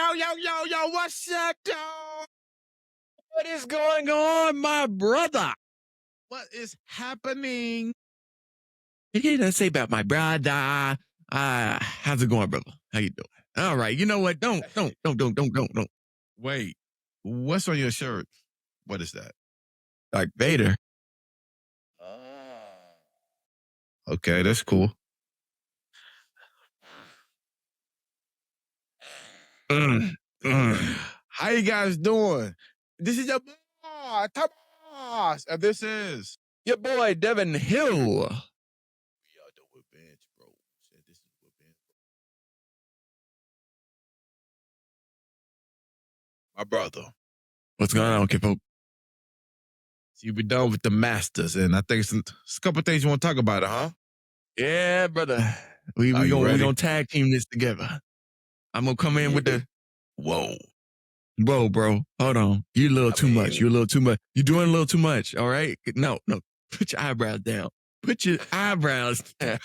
Yo, what's up, dog? What is going on, my brother? What is happening? You didn't say about my brother. How's it going, brother? How you doing? All right. You know what? Don't. Wait, what's on your shirt? What is that? Like Vader. Okay, that's cool. How you guys doing? This is your boy, Thomas, and this is Your boy, Devin Hill. we are the Revengebros, and this is Revengebros. My brother. What's going on, kiddo? So you be done with the Masters, and I think it's a couple of things you want to talk about, huh? Yeah, brother. We Are you gonna ready? tag team this together. I'm gonna come in with the Whoa. bro. Hold on. You a little too much. You're a little too much. You're doing a little too much. All right. No. Put your eyebrows down. Put your eyebrows down.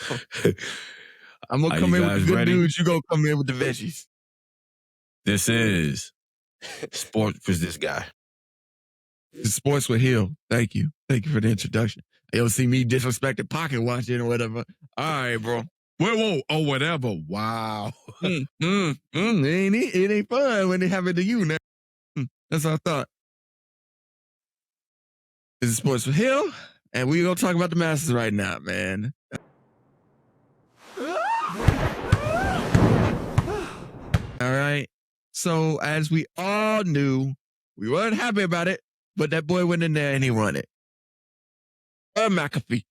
I'm gonna Are come you in with guys the good ready? news. You gonna come in with the veggies. This is Sports with this guy. The Sports with Hill. Thank you for the introduction. You'll see me disrespecting pocket watching or whatever. All right, bro. Whoa, oh, whatever. Wow. It ain't fun when they have it to you now. That's what I thought. This is Sports with Hill, and we're gonna talk about the Masters right now, man. All right. So as we all knew, we weren't happy about it, but that boy went in there and he won it. McAfee.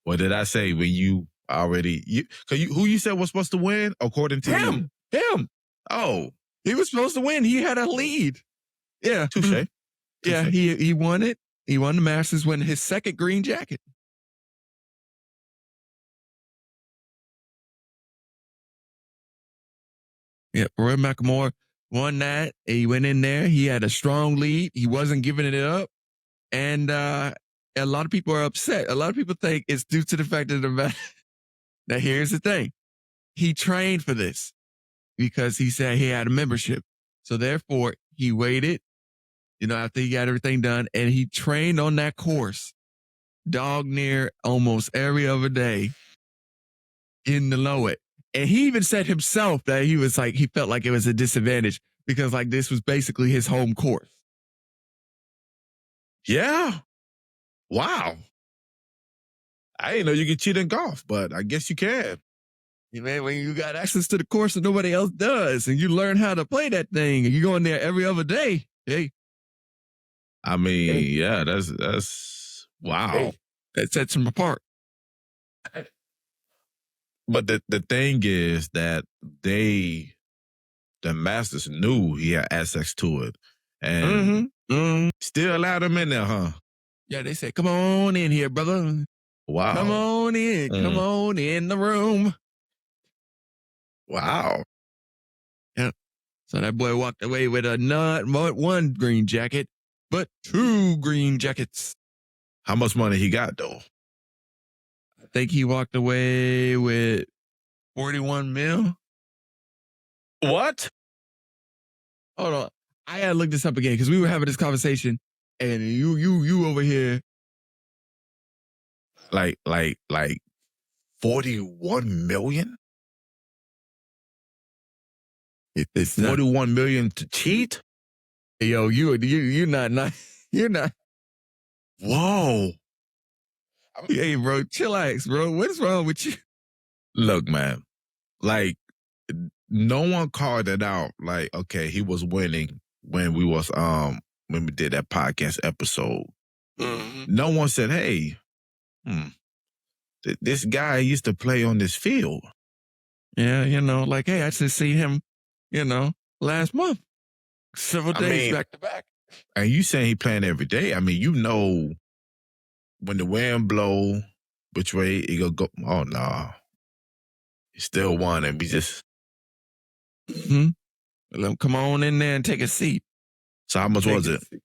What did I say when you already who you said was supposed to win according to you? Him. Oh, He was supposed to win. He had a lead. Yeah. touche. Yeah, he won it. He won the Masters, won his second green jacket. Yeah, Roy McIlroy won that. He went in there. He had a strong lead. He wasn't giving it up. And a lot of people are upset. A lot of people think it's due to the fact that now here's the thing. He trained for this because he said he had a membership. So therefore, he waited, after he got everything done, and he trained on that course dog near almost every other day in the low it. And he even said himself that he felt like it was a disadvantage because this was basically his home course. Yeah. Wow. I didn't know you could cheat in golf, but I guess you can. Yeah, man, when you got access to the course that nobody else does, and you learn how to play that thing, and you go in there every other day, hey. I mean, yeah, that's wow. Hey, that sets him apart. But the thing is that the Masters knew he had access to it, and still allowed him in there, huh? Yeah, they said, "Come on in here, brother. Wow. Come on in. Come on in the room." Wow. Yeah. So that boy walked away with not one green jacket, but 2 green jackets. How much money he got though? I think he walked away with 41 mil. What? Hold on. I gotta look this up again because we were having this conversation and you over here. Like 41 million? It's 41 million to cheat? Yo, you're not. You're not. Whoa. Hey, bro, chillax, bro. What's wrong with you? Look, man, no one called it out. Okay, he was winning when we did that podcast episode. Mm-hmm. No one said, hey, this guy used to play on this field. Yeah, hey, I just see him, last month, several days back to back. And you saying he playing every day? I mean, when the wind blow, which way he go? Oh no, he still won, and we just. Let him come on in there and take a seat. So how much was it? I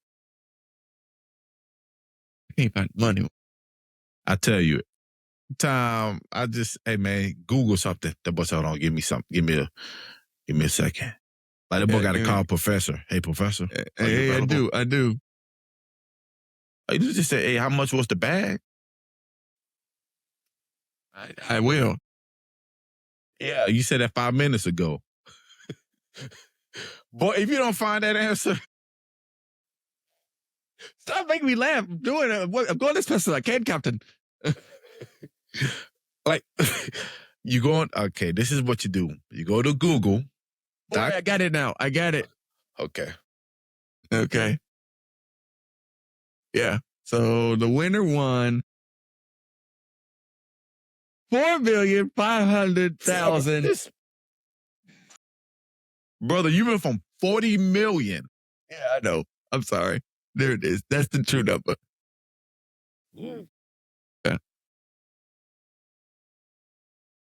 can't find money. I tell you, time, hey man, Google something. That boy said, hold on, give me something. Give me a second. Like that boy got to call professor. Hey, professor. Are you Hey, available? I do. You just say, hey, how much was the bag? I will. Yeah, you said that 5 minutes ago. Boy, if you don't find that answer, Stop making me laugh. I'm going as fast as I can, Captain. like, you going, okay, this is what you do. You go to Google. Boy, I got it now. I got it. Okay. Yeah. So the winner won $4,500,000. Brother, you went from 40 million. Yeah, I know. I'm sorry. There it is. That's the true number. Yeah.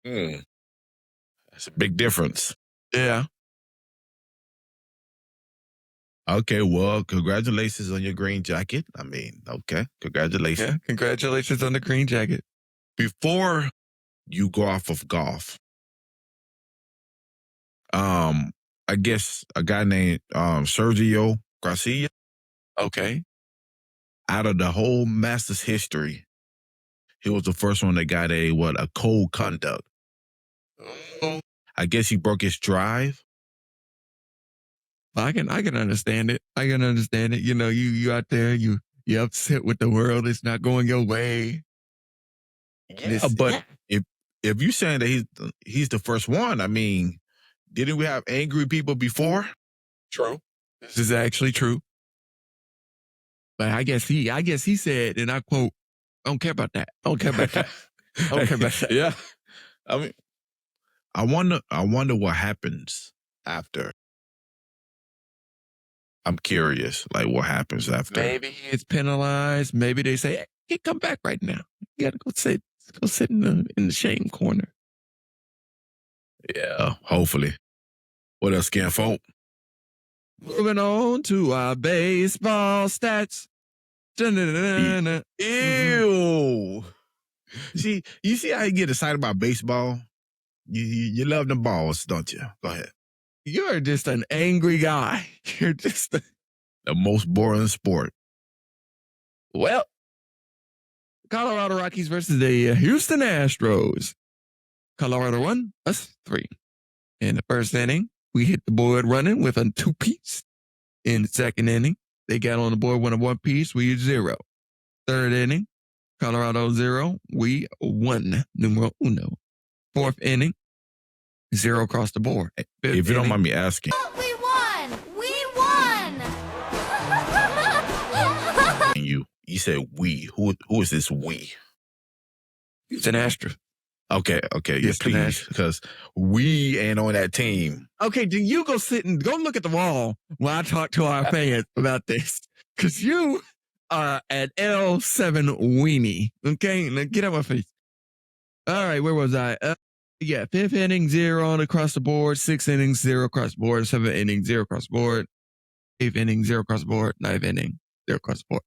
That's a big difference. Yeah. Okay, well, congratulations on your green jacket. I mean, okay, congratulations. Yeah, congratulations on the green jacket. Before you go off of golf, I guess a guy named Sergio Garcia. Okay. Out of the whole Masters history, he was the first one that got a cold conduct. I guess he broke his drive. I can understand it. I can understand it. You know, you out there, you upset with the world. It's not going your way. Yeah, but if you're saying that he's the first one, I mean, didn't we have angry people before? True. This is actually true. But I guess he said, and I quote, I don't care about that. I don't care about that. I don't care about that. Yeah. I mean, I wonder what happens after. I'm curious, like what happens after. Maybe he is penalized. Maybe they say, hey, come back right now. You gotta go sit in the shame corner. Yeah, hopefully. What else, Scanfolk? Moving on to our baseball stats. Ew. See, you see how you get excited about baseball? You love the balls, don't you? Go ahead. You're just an angry guy. You're just the most boring sport. Well, Colorado Rockies versus the Houston Astros. Colorado won, us 3. In the first inning, we hit the board running with a 2-piece. In the second inning, they got on the board with a 1-piece. We 0. Third inning, Colorado 0. We 1. Numero uno. Fourth inning, 0 across the board. Fifth if you don't mind me asking. We won! We won! You said we. Who is this we? It's an Astros. Okay, yes, please, because we ain't on that team. Okay, then you go sit and go look at the wall while I talk to our fans about this, because you are an L7 weenie. Okay, now get out my face. All right, where was I? Yeah, 5th inning, 0 across the board. 6th inning, 0 across the board. 7th inning, 0 across the board. 8th inning, 0 across the board. 9th inning, 0 across the board.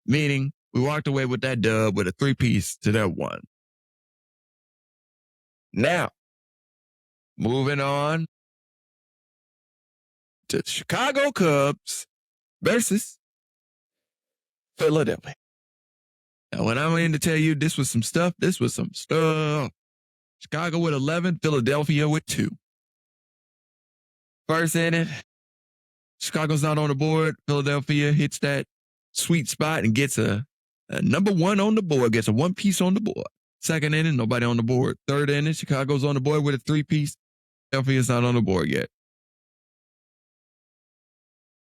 Meaning, we walked away with that dub with a 3-piece to that 1. Now, moving on to Chicago Cubs versus Philadelphia. Now, when I'm in to tell you this was some stuff. Chicago with 11, Philadelphia with 2. First inning, Chicago's not on the board. Philadelphia hits that sweet spot and gets a number 1 on the board, gets a 1-piece on the board. Second inning, nobody on the board. Third inning, Chicago's on the board with a 3-piece. Philadelphia's not on the board yet.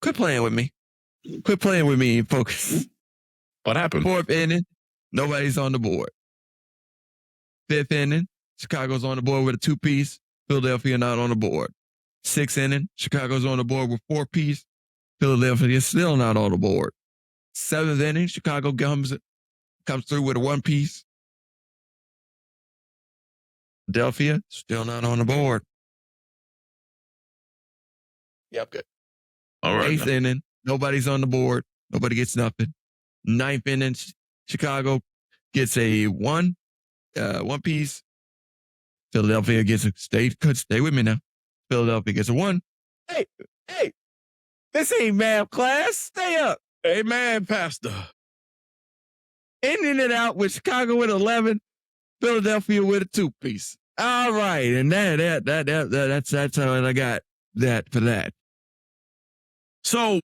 Quit playing with me. Quit playing with me and focus. What happened? 4th inning, nobody's on the board. 5th inning, Chicago's on the board with a 2-piece. Philadelphia not on the board. 6th inning, Chicago's on the board with 4-piece. Philadelphia still not on the board. 7th inning, Chicago comes through with a 1-piece. Philadelphia still not on the board. Yep, good. All right. 8th inning, nobody's on the board. Nobody gets nothing. 9th inning, Chicago gets a 1. one piece. Philadelphia gets a stay with me now. Philadelphia gets a 1. Hey, this ain't math class. Stay up. Amen, Pastor. Ending it out with Chicago with 11, Philadelphia with a 2-piece. All right, and that's how I got that for that. So,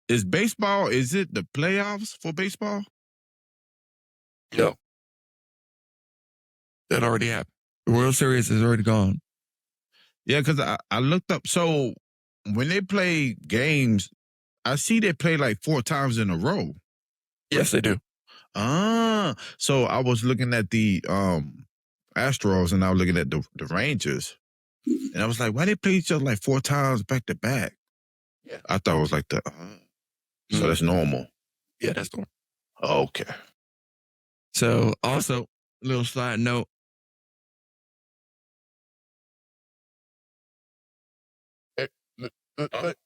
is it the playoffs for baseball? No. That already happened. The World Series is already gone. Yeah, because I looked up. So, when they play games, I see they play like 4 times in a row. Yes, they do. So I was looking at the Astros and I was looking at the Rangers. And I was like, why they play each other like 4 times back to back? Yeah. I thought it was like so that's normal. Yeah, that's normal. Okay. So also, little side note.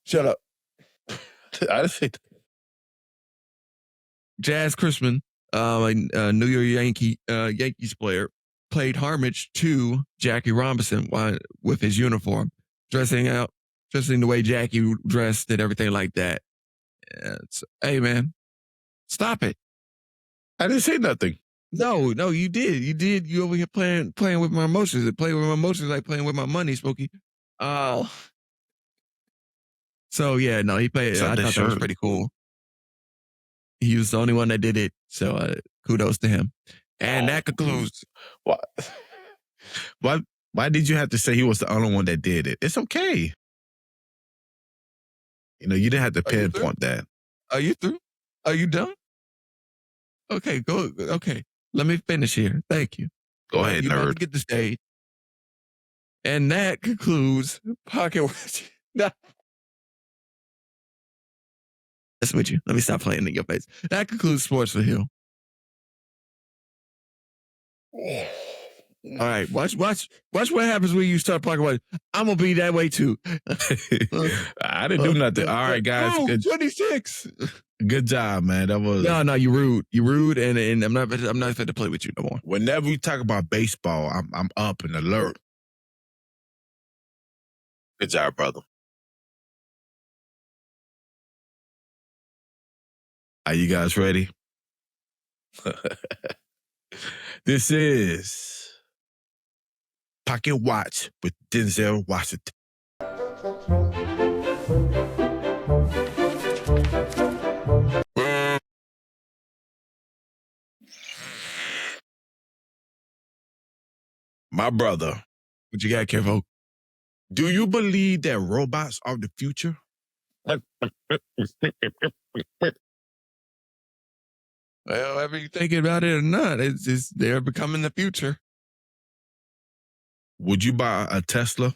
Shut up. I didn't say that. Jazz Christman, a New York Yankees player, played homage to Jackie Robinson with his uniform, dressing the way Jackie dressed and everything like that. Hey, man, stop it. I didn't say nothing. No, you did. You over here playing with my emotions. Playing with my emotions like playing with my money, Smokey. So yeah, no, he played. I thought that was pretty cool. He was the only one that did it, so kudos to him. And that concludes. What? Why did you have to say he was the only one that did it? It's okay. You didn't have to pinpoint that. Are you through? Are you done? Okay, go. Okay, let me finish here. Thank you. Go ahead, you nerd. Get the stage. And that concludes Pocket Watch. That's with you. Let me stop playing in your face. That concludes Sports for Hill. All right, watch what happens when you start Pocket Watch. I'm gonna be that way too. I didn't do nothing. All right, guys. Oh, 26. Good job, man. That was no. You rude. You rude, and I'm not fit to play with you no more. Whenever we talk about baseball, I'm up and alert. Good job, brother. Are you guys ready? This is Pocket Watch with Denzel Washington. My brother. What you got, Kevo? Do you believe that robots are the future? Well, whether you think about it or not, they're becoming the future. Would you buy a Tesla?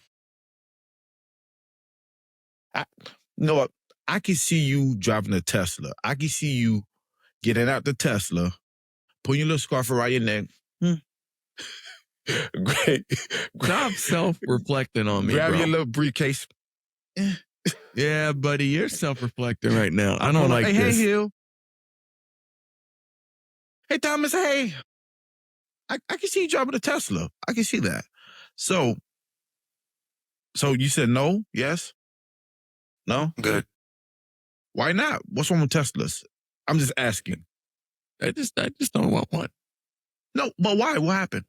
I can see you driving a Tesla. I can see you getting out the Tesla, putting your little scarf around your neck. Great. Stop self-reflecting on me, Grab bro. your little briefcase. Yeah, buddy, you're self-reflecting right now. I don't like this. Hey, Hill. Hey, Thomas, hey. I can see you driving a Tesla. I can see that. So you said no? Yes? No? Good. Why not? What's wrong with Teslas? I'm just asking. I just don't want one. No, but why? What happened?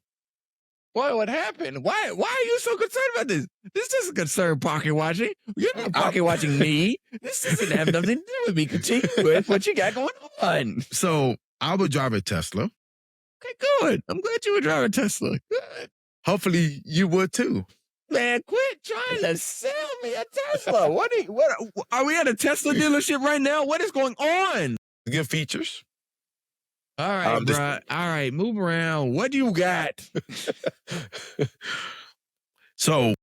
What happened? Why are you so concerned about this? This doesn't concern pocket watching. You're not pocket watching me. This doesn't have nothing to do with me. Continue with what you got going on. So I would drive a Tesla. Okay, good. I'm glad you would drive a Tesla. Good. Hopefully you would too. Man, quit trying to sell me a Tesla. What are we at a Tesla dealership right now? What is going on? Good features. All right, bro. All right, move around. What do you got? So,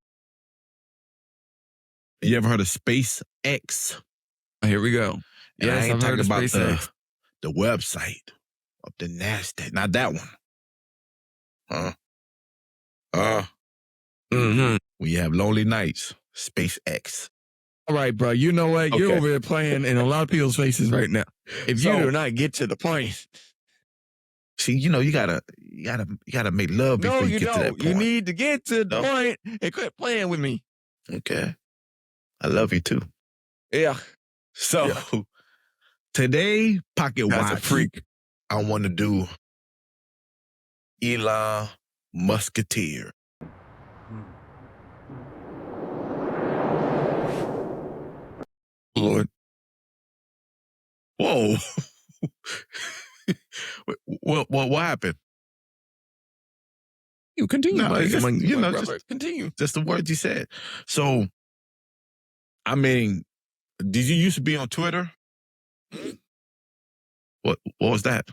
you ever heard of SpaceX? Here we go. Yeah, I ain't I've talking heard of about SpaceX. the website of the NASDAQ. Not that one. When you have lonely nights, SpaceX. All right, bro. You know what? You're over there playing in a lot of people's faces right now. If you do not get to the point. See, you gotta make love before you get to that point. You need to get to the point and quit playing with me. Okay. I love you too. Yeah. So today, Pocket That's a Watch, freak. I want to do Elon Musketeer. Lord. Whoa. What happened? You continue. No, it's just, just continue. Just the words you said. So, I mean, did you used to be on Twitter? What was that?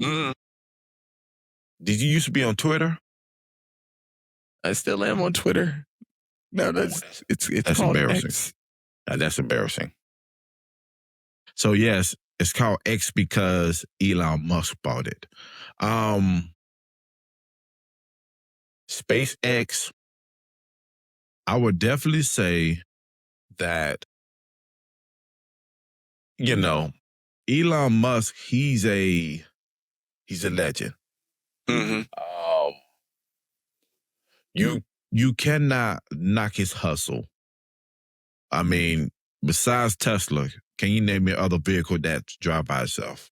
Mm. Did you used to be on Twitter? I still am on Twitter. No, it's that's called embarrassing. X. That's embarrassing. So yes, it's called X because Elon Musk bought it. SpaceX, I would definitely say that, Elon Musk, he's a legend. Mm-hmm. You cannot knock his hustle. I mean, besides Tesla, can you name me other vehicle that drive by itself?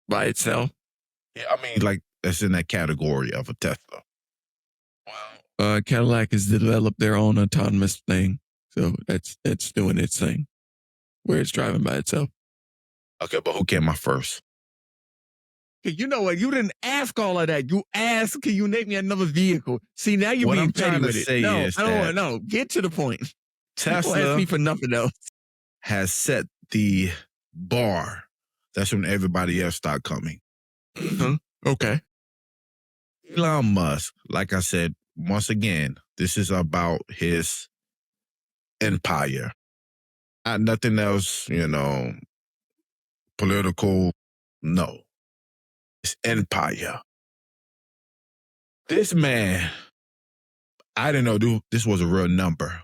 By itself? Yeah, I mean, like, that's in that category of a Tesla. Wow. Cadillac has developed their own autonomous thing. So that's doing its thing. Where it's driving by itself. Okay, but who came out first? You know what? You didn't ask all of that. You asked, can you name me another vehicle? See, now you're being petty with it. No, I don't want to know. Get to the point. Tesla Don't ask me for nothing else. Has set the bar. That's when everybody else start coming. Mm-hmm. Okay. Elon Musk, like I said, once again, this is about his empire. Not nothing else, political. No. It's empire. This man, I didn't know this was a real number.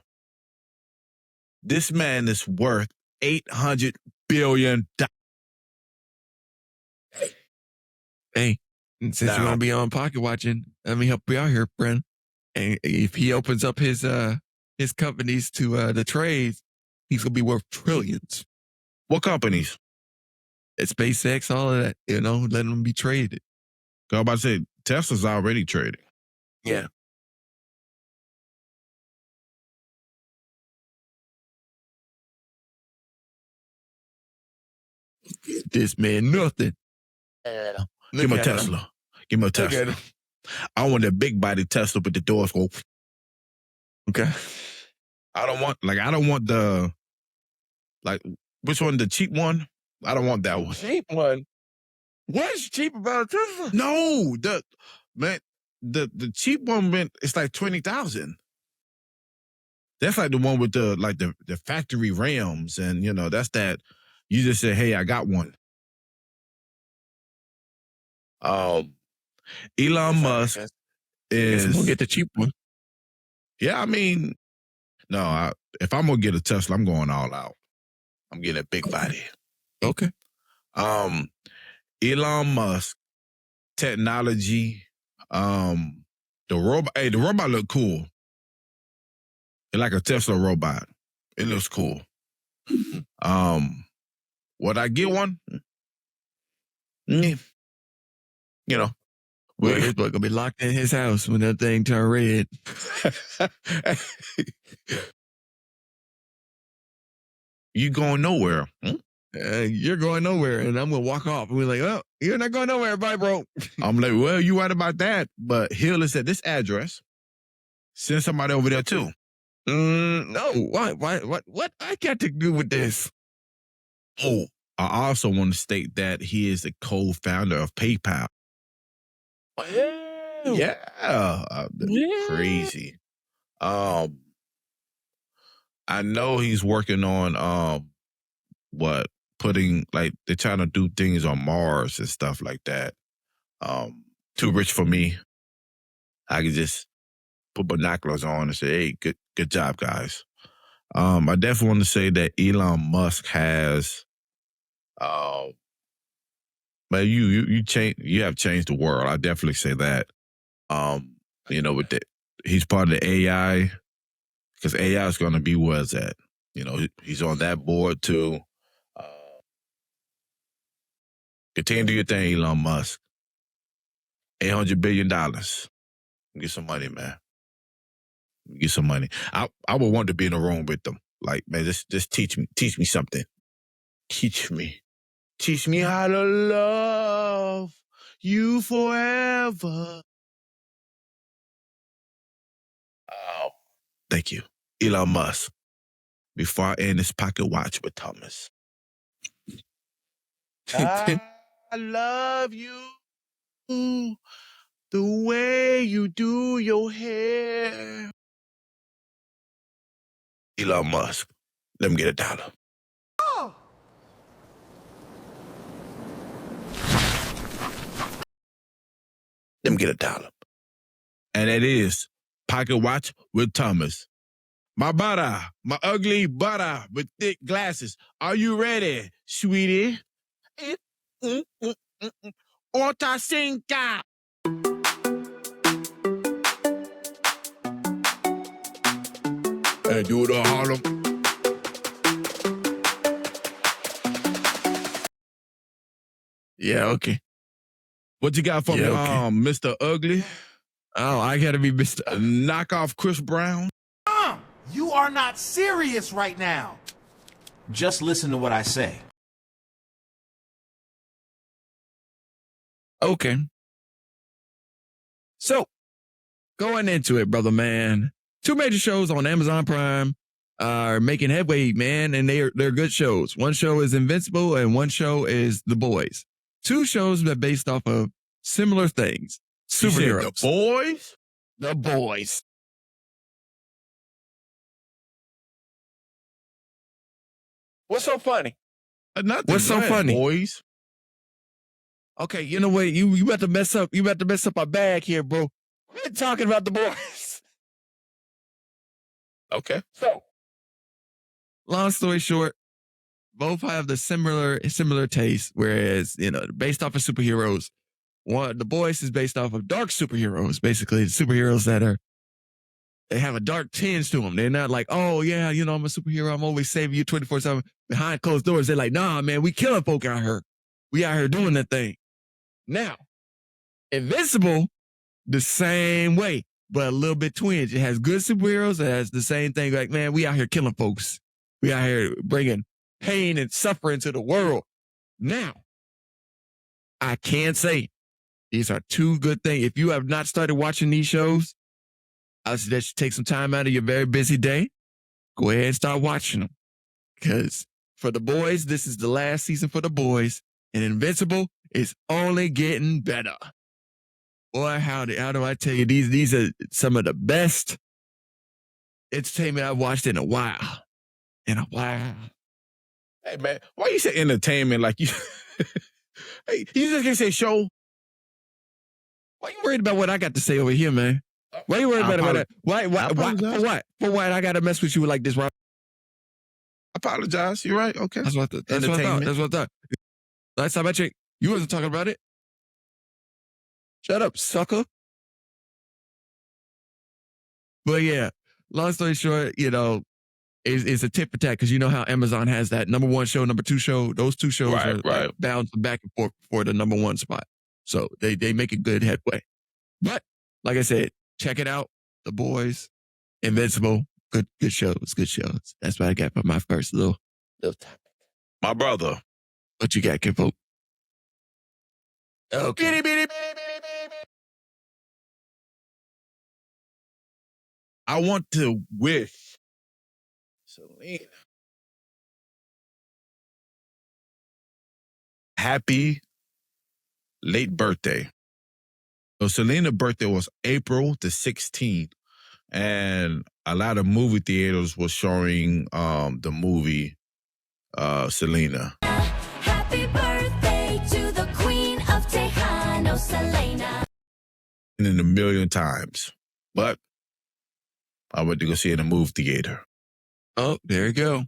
This man is worth $800 billion. Hey, since you're going to be on pocket watching, let me help you out here, friend. And if he opens up his companies to the trades, he's going to be worth trillions. What companies? It's SpaceX, all of that, let them be traded. I was about to say, Tesla's already traded. Yeah. This man, nothing. Give me a Tesla. Give me a Tesla. I want a big body Tesla with the doors go. Okay. I don't want the, which one? The cheap one? I don't want that one. Cheap one? What's cheap about a Tesla? No, the cheap one, it's like 20,000. That's like the one with the factory rims, and that's that. You just say, "Hey, I got one." Elon Musk is. I'm gonna get the cheap one. Yeah, I mean, no. If I'm gonna get a Tesla, I'm going all out. I'm getting a big body. Okay. Elon Musk, technology, the robot. Hey, the robot look cool. It's like a Tesla robot. It looks cool. Would I get one? Well, his boy gonna be locked in his house when that thing turn red. You going nowhere? You're going nowhere, and I'm gonna walk off. And we're like, "Oh, you're not going nowhere, bye, bro." I'm like, "Well, you right about that, but Hill is at this address. Send somebody over there too." No, why? What I got to do with this? Oh, I also want to state that he is the co-founder of PayPal. Yeah. Crazy. I know he's working on putting, like, they're trying to do things on Mars and stuff like that. Too rich for me. I could just put binoculars on and say, "Hey, good job, guys." I definitely want to say that Elon Musk has But you change. You have changed the world. I definitely say that. With he's part of the AI because AI is going to be where it's at. He's on that board too. Continue to do your thing, Elon Musk. $800 billion. Get some money, man. Get some money. I would want to be in a room with them. Like, man, just teach me something. Teach me how to love you forever. Oh, thank you, Elon Musk. Before I end this pocket watch with Thomas, I love you the way you do your hair. Elon Musk, let me get $1. Oh. Let me get $1. And that is Pocket Watch with Thomas. My butter, my ugly butter with thick glasses. Are you ready, sweetie? Otra cinca. Hey, do it, Harlem. Yeah, okay. What you got for me, Mr. Ugly? Oh, I gotta be Mr. Knock off Chris Brown. You are not serious right now. Just listen to what I say. Okay. So, going into it, brother man, 2 major shows on Amazon Prime are making headway, man, and they're good shows. One show is Invincible and one show is The Boys. 2 shows that are based off of similar things. Superheroes. The Boys? The Boys. What's so funny? What's so funny? Boys. Okay, you know what? You about to mess up. You about to mess up our bag here, bro. We're talking about The Boys. Okay. So, long story short, both have the similar taste. Whereas, based off of superheroes, The Boys is based off of dark superheroes. Basically, superheroes that they have a dark tinge to them. They're not like, oh yeah, I'm a superhero. I'm always saving you 24/7 behind closed doors. They're like, nah, man, we killing folk out here. We out here doing that thing. Now, Invincible, the same way, but a little bit twinge. It has good superheroes. It has the same thing. Like, man, we out here killing folks. We out here bringing pain and suffering to the world. Now, I can say these are 2 good things. If you have not started watching these shows, I suggest you take some time out of your very busy day. Go ahead and start watching them. Because for The Boys, this is the last season for The Boys. And Invincible is only getting better. Boy, how do I tell you, these are some of the best entertainment I've watched in a while. Hey, man, why you say entertainment like you... Hey, you just can't say show? Why you worried about what I got to say over here, man? Why you worried about that? Why, for what? For what I got to mess with you like this, right? I apologize. You're right. Okay. That's what I thought. Last time I checked, you wasn't talking about it. Shut up, sucker. But yeah, long story short, it's a tit for tat because you know how Amazon has that number 1 show, number 2 show. Those 2 shows are like bouncing back and forth for the number 1 spot. So they make a good headway. But like I said, check it out. The Boys, Invincible, good shows, good shows. That's what I got for my first little topic. My brother. What you got, Kimpo? Okay. I want to wish Selena happy late birthday. So Selena's birthday was April the 16th, and a lot of movie theaters were showing the movie Selena. Happy birthday to the Queen of Tejano, Selena. And in a million times. But I went to go see it in a movie theater. Oh, there you go.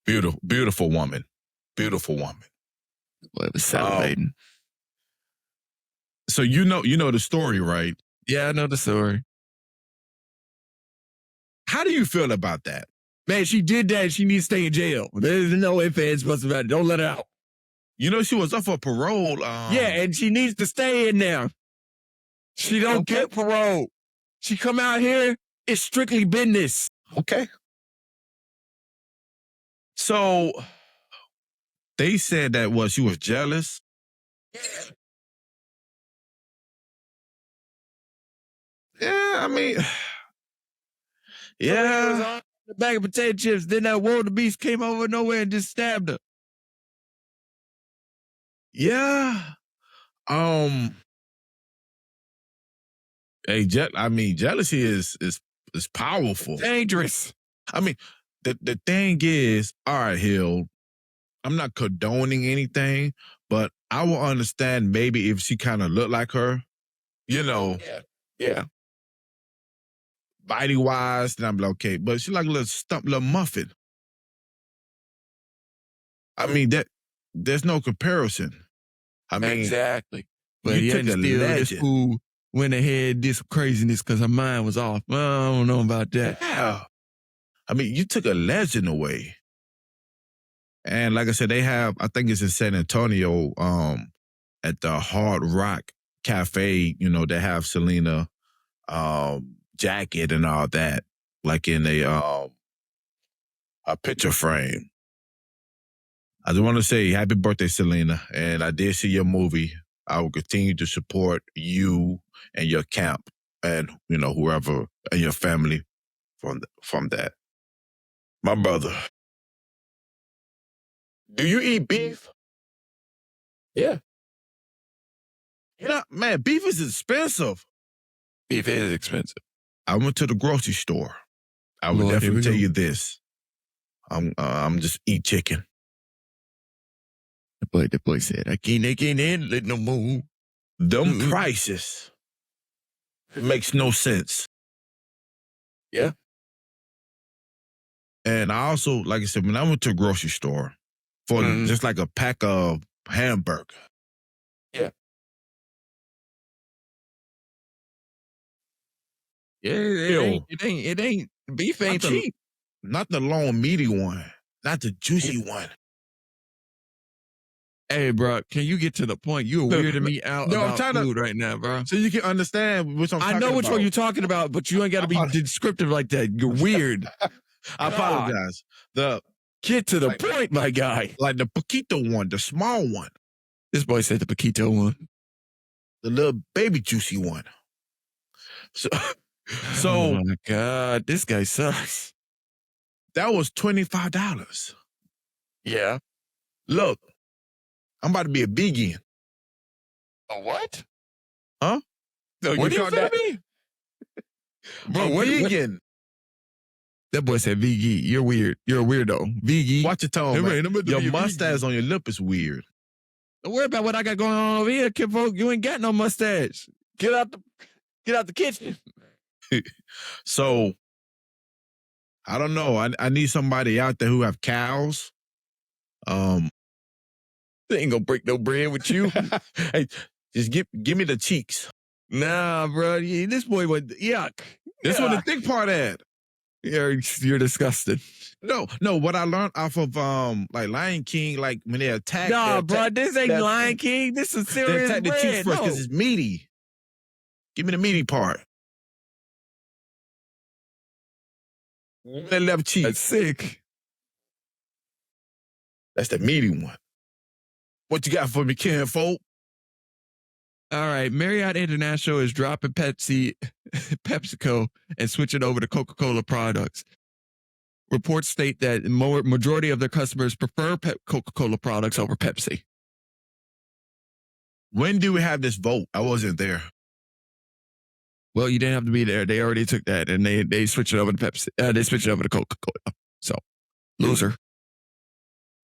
Beautiful, beautiful woman. Beautiful woman. Well, it was salivating. So you know the story, right? Yeah, I know the story. How do you feel about that? Man, she did that. She needs to stay in jail. There's no ifs, ands, buts about it. Don't let her out. You know, she was up for parole. Yeah, and she needs to stay in there. She don't get parole. She come out here, it's strictly business. Okay. So they said that she was jealous. Yeah, I mean, yeah. The bag of potato chips. Then that wildebeest came over nowhere and just stabbed her. Yeah. Hey, jealousy is powerful. Dangerous. I mean, the thing is, all right, Hill, I'm not condoning anything, but I will understand maybe if she kind of looked like her, you know. Yeah. Body wise, then I'm like, okay. But she like a little muffin. I mean, there's no comparison. I mean, exactly. But you he took hadn't a still this legend. fool went ahead, did some craziness because her mind was off. Well, I don't know about that. Yeah. I mean, you took a legend away. And like I said, they have, I think it's in San Antonio, at the Hard Rock Cafe, you know, they have Selena jacket and all that, like in a picture frame. I just want to say happy birthday, Selena. And I did see your movie. I will continue to support you and your camp and, you know, whoever and your family from that. My brother, do you eat beef? Yeah. You know, man, beef is expensive. Beef is expensive. I went to the grocery store. I would Lord, here definitely we tell go. you this. I'm just eat chicken. The boy said, I can't handle it no more. Them prices. It makes no sense. Yeah. And I also, like I said, when I went to a grocery store for just like a pack of hamburger. Yeah. Yeah, it ain't. Beef ain't cheap. Not the long, meaty one. Not the juicy one. Hey, bro, can you get to the point? You're weirding me out about food right now, bro. So you can understand which I'm talking about. I know which one you're talking about, but you ain't got to be descriptive like that. You're weird. I apologize. Get to the point, my guy. Like the Paquito one, the small one. This boy said the Paquito one. The little baby juicy one. So oh my God, this guy sucks. That was $25. Yeah. Look, I'm about to be a vegan. A what? Huh? So what you gonna be? Bro, what vegan? That boy said vegan. You're weird. You're a weirdo. Vegan. Watch your tone, man. Your mustache vegan. on your lip is weird. Don't worry about what I got going on over here, kid folk. You ain't got no mustache. Get out the kitchen. So, I don't know. I need somebody out there who have cows. They ain't gonna break no bread with you. Hey, just give me the cheeks. Nah, bro. This boy went yuck. This one the thick part at. You're disgusting. No. What I learned off of like Lion King, like when they attack. Nah, bro. This ain't Lion King. This is serious. They attack the cheeks first because it's meaty. Give me the meaty part. That left cheek. That's sick. That's the meaty one. What you got for me, Ken folk? All right, Marriott International is dropping PepsiCo and switching over to Coca-Cola products. Reports state that majority of their customers prefer Coca-Cola products over Pepsi. When do we have this vote? I wasn't there. Well, you didn't have to be there. They already took that and they switched it over to Pepsi. They switched it over to Coca-Cola. So, loser.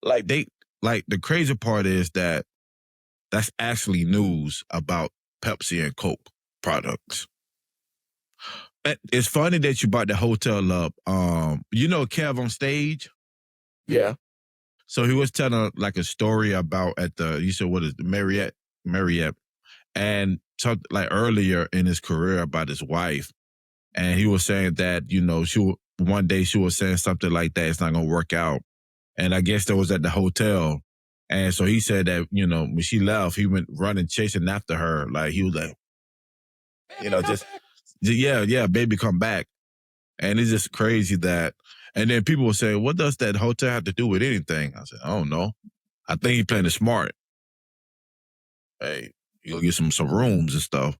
Like the crazy part is that that's actually news about Pepsi and Coke products. It's funny that you brought the hotel up. You know Kev on stage? Yeah. So he was telling like a story about you said what is it, Marriott, and talked like earlier in his career about his wife, and he was saying that one day she was saying something like that, it's not gonna work out, and I guess that was at the hotel, and so he said that when she left, he went running chasing after her, like he was like, yeah, baby, come back, and it's just crazy that. And then people were saying, what does that hotel have to do with anything? I said, I don't know. I think he's playing it smart. Hey, you go get some rooms and stuff.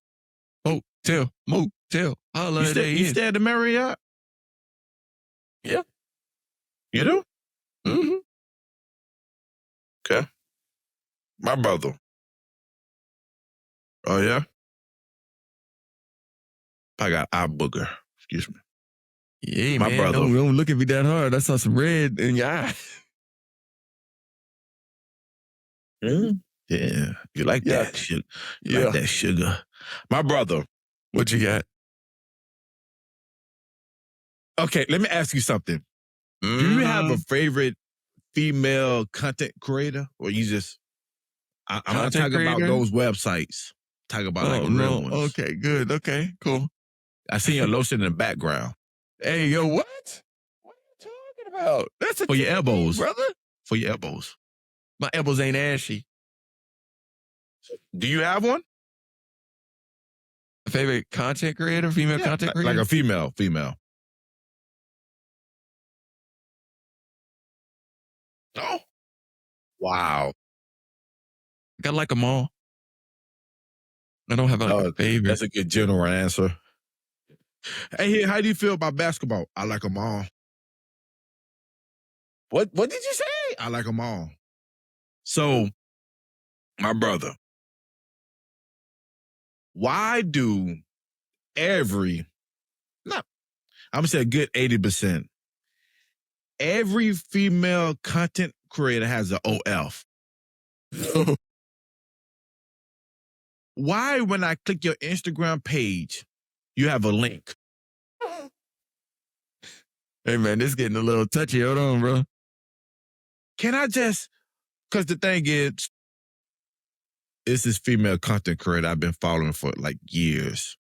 Motel. You stay at the Marriott? Yeah. You do? Mm-hmm. Okay. My brother. Oh, yeah? I got eye booger. Excuse me. Yeah, my man. brother. Don't look at me that hard. I saw some red in your eye. Yeah. You like that shit. Like that sugar. My brother. What you got? Okay, let me ask you something. Do you have a favorite female content creator? Or you just... I'm not talking about those websites. Talking about like real ones. Okay, good. Okay, cool. I see your lotion in the background. Hey, yo, what? What are you talking about? That's for your elbows, brother. For your elbows. My elbows ain't ashy. Do you have one? Favorite content creator, female content creator? Like a female. Oh. Wow. I like them all. I don't have a favorite. That's a good general answer. Hey, how do you feel about basketball? I like them all. What did you say? I like them all. So, my brother, why do I'm going to say a good 80%, every female content creator has an OF? Why, when I click your Instagram page, you have a link? Hey, man, this is getting a little touchy. Hold on, bro. Can I just... Because the thing is, it's this female content creator I've been following for like years.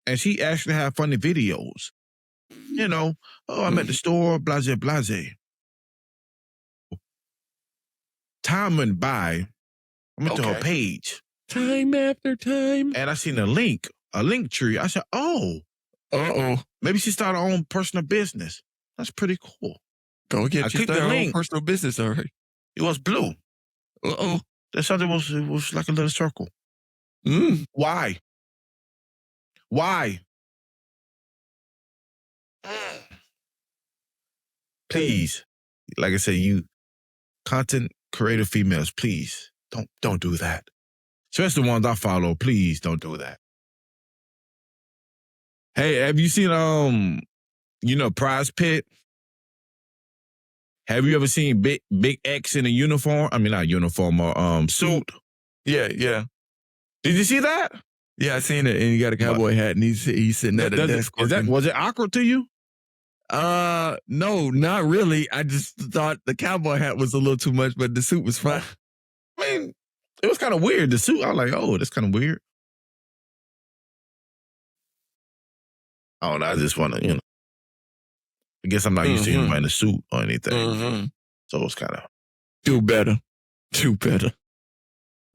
And she actually had funny videos. I'm at the store, blase, blase. Time went by. I went to her page. Time after time. And I seen a link tree. I said, oh. Uh-oh. Maybe she started her own personal business. That's pretty cool. Go get I clicked the link. Personal business, all right. It was blue. Uh-oh. That something was like a little circle. Why? Please, like I said, you content creative females, please don't do that. Especially the ones I follow, please don't do that. Hey, have you seen Prize Pit? Have you ever seen Big X in a uniform? I mean, not uniform, or suit. Yeah. Did you see that? Yeah, I seen it. And he got a cowboy hat, and he's sitting at a desk. Was it awkward to you? No, not really. I just thought the cowboy hat was a little too much, but the suit was fine. I mean, it was kind of weird. The suit, I was like, oh, that's kind of weird. Oh, no, I just want to, I guess I'm not used to him in a suit or anything. So it's kind of... Do better.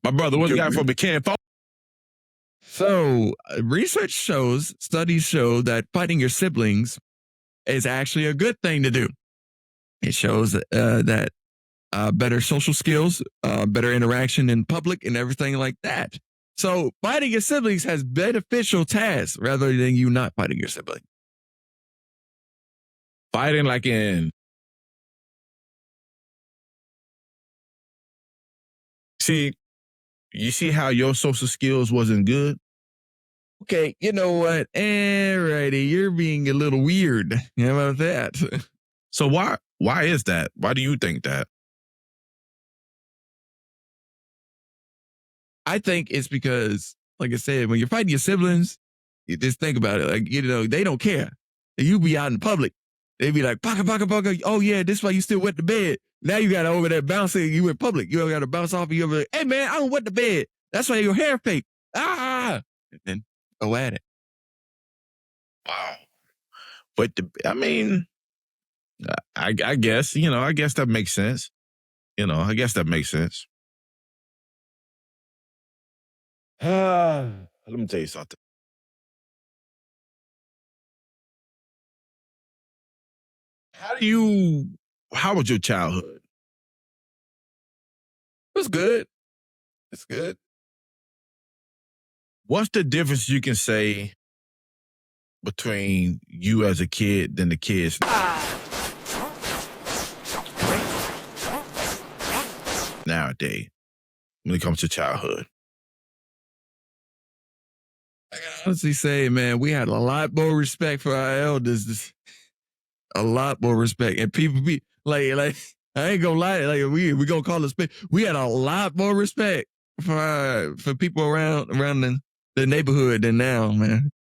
My brother, what you got for McCann? So, studies show that fighting your siblings is actually a good thing to do. It shows that better social skills, better interaction in public, and everything like that. So, fighting your siblings has beneficial tasks rather than you not fighting your sibling. Fighting like in... See, you see how your social skills wasn't good? Okay, you know what? Alrighty, you're being a little weird. How about that? So why is that? Why do you think that? I think it's because, like I said, when you're fighting your siblings, you just think about it. Like, they don't care. You be out in public. They be like, baka, baka, baka. Oh, yeah, this is why you still wet the bed. Now you got to over there bouncing. You in public. You got to bounce off. You over there. Hey man, I don't wet the bed. That's why your hair fake. And then go at it. Wow. But I mean, I guess, I guess that makes sense. I guess that makes sense. Let me tell you something. How was your childhood? It was good. It's good. What's the difference you can say between you as a kid than the kids nowadays when it comes to childhood? I can honestly say, man, we had a lot more respect for our elders. A lot more respect. And people be like, I ain't gonna lie, like we gonna call it respect. We had a lot more respect for people around the neighborhood than now, man.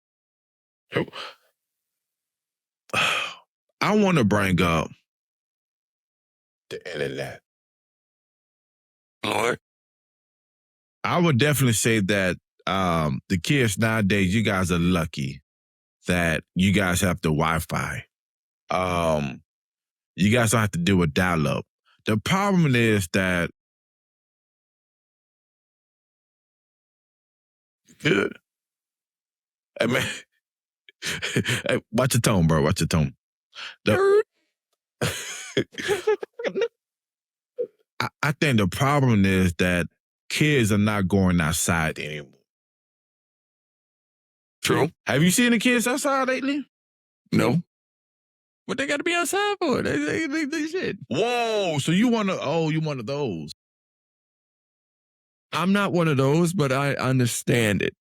I want to bring up the internet. Lord. I would definitely say that the kids nowadays, you guys are lucky that you guys have the Wi-Fi. You guys don't have to deal with dial-up. The problem is that good. Hey man, hey, watch your tone, bro. Watch your tone. I think the problem is that kids are not going outside anymore. True. Have you seen the kids outside lately? No. What they got to be outside for? They shit. Whoa! So you one of those? I'm not one of those, but I understand it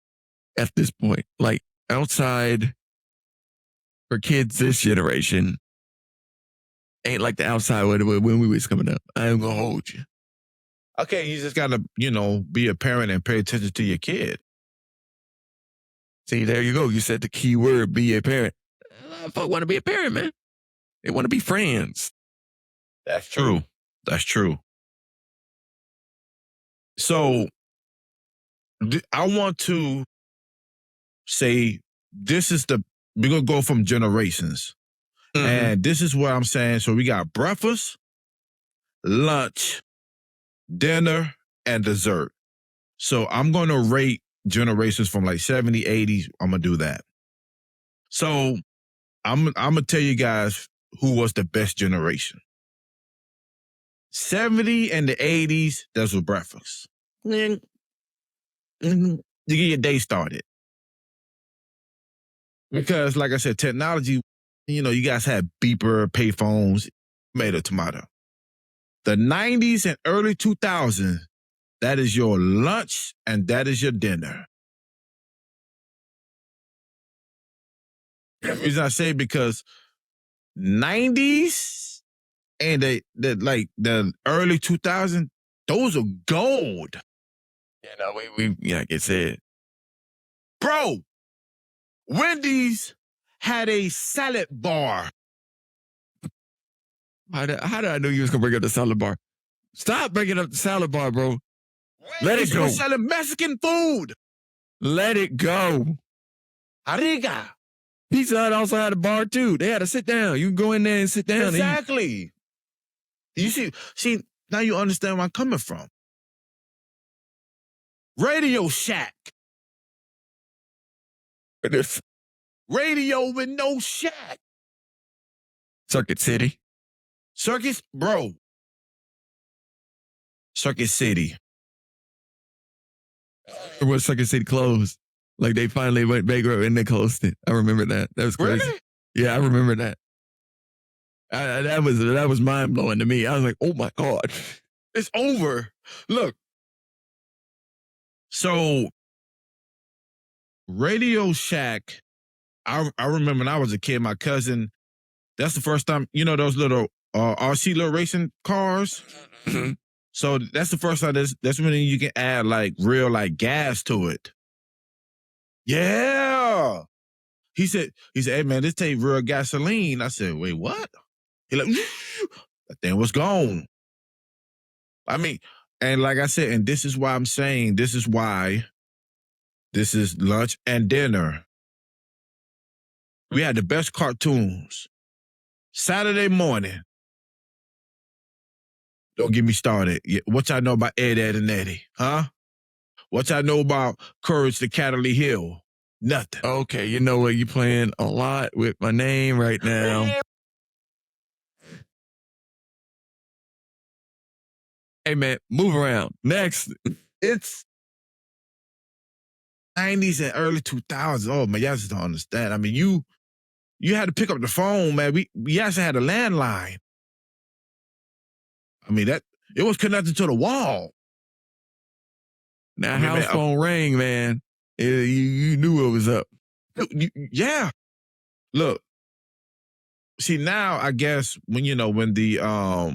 at this point. Like outside for kids this generation ain't like the outside when we was coming up. I ain't gonna hold you. Okay, you just gotta, be a parent and pay attention to your kid. See, there you go. You said the key word, be a parent. Folk want to be a parent, man. They want to be friends. That's true. That's true. So, I want to say we're going to go from generations. Mm-hmm. And this is what I'm saying. So, we got breakfast, lunch, dinner, and dessert. So, I'm going to rate generations from like 70s, 80s. I'm going to do that. So, I'm going to tell you guys who was the best generation. 70 and the 80s, that's with breakfast. You get your day started. Because, like I said, technology, you guys had beeper, payphones, tomato, tomato. The 90s and early 2000s, that is your lunch and that is your dinner. The reason I say because 90s and the early 2000s, those are gold. We like I said. Bro, Wendy's had a salad bar. How did I know you was going to bring up the salad bar? Stop bringing up the salad bar, bro. Let it go. Selling Mexican food. Let it go. Ariga. Pizza Hut also had a bar too. They had to sit down. You can go in there and sit down. Exactly. You see, now you understand where I'm coming from. Radio Shack. Radio with no shack. Circuit City. Circuit City. Or was Circuit City closed? Like they finally went bankrupt and they closed it. I remember that. That was crazy. Really? Yeah, I remember that. That was mind blowing to me. I was like, oh my God, it's over. Look. So Radio Shack, I remember when I was a kid, my cousin, that's the first time, those little RC little racing cars. Mm-hmm. So that's the first time that's when you can add like real like gas to it. Yeah. He said, hey man, this take real gasoline. I said, wait, what? He like, that thing was gone. I mean, and like I said, and this is why I'm saying this is why this is lunch and dinner. We had the best cartoons. Saturday morning. Don't get me started. What y'all know about Ed, Ed, and Eddie? Huh? What y'all know about Courage the Catterley Hill? Nothing. Okay, you know what? You playing a lot with my name right now. Hey, man, move around. Next. It's 90s and early 2000s. Oh, man, y'all just don't understand. I mean, you had to pick up the phone, man. We actually had a landline. I mean, it was connected to the wall. Now, house phone rang, man. You knew it was up. Yeah. Look. See, now I guess when the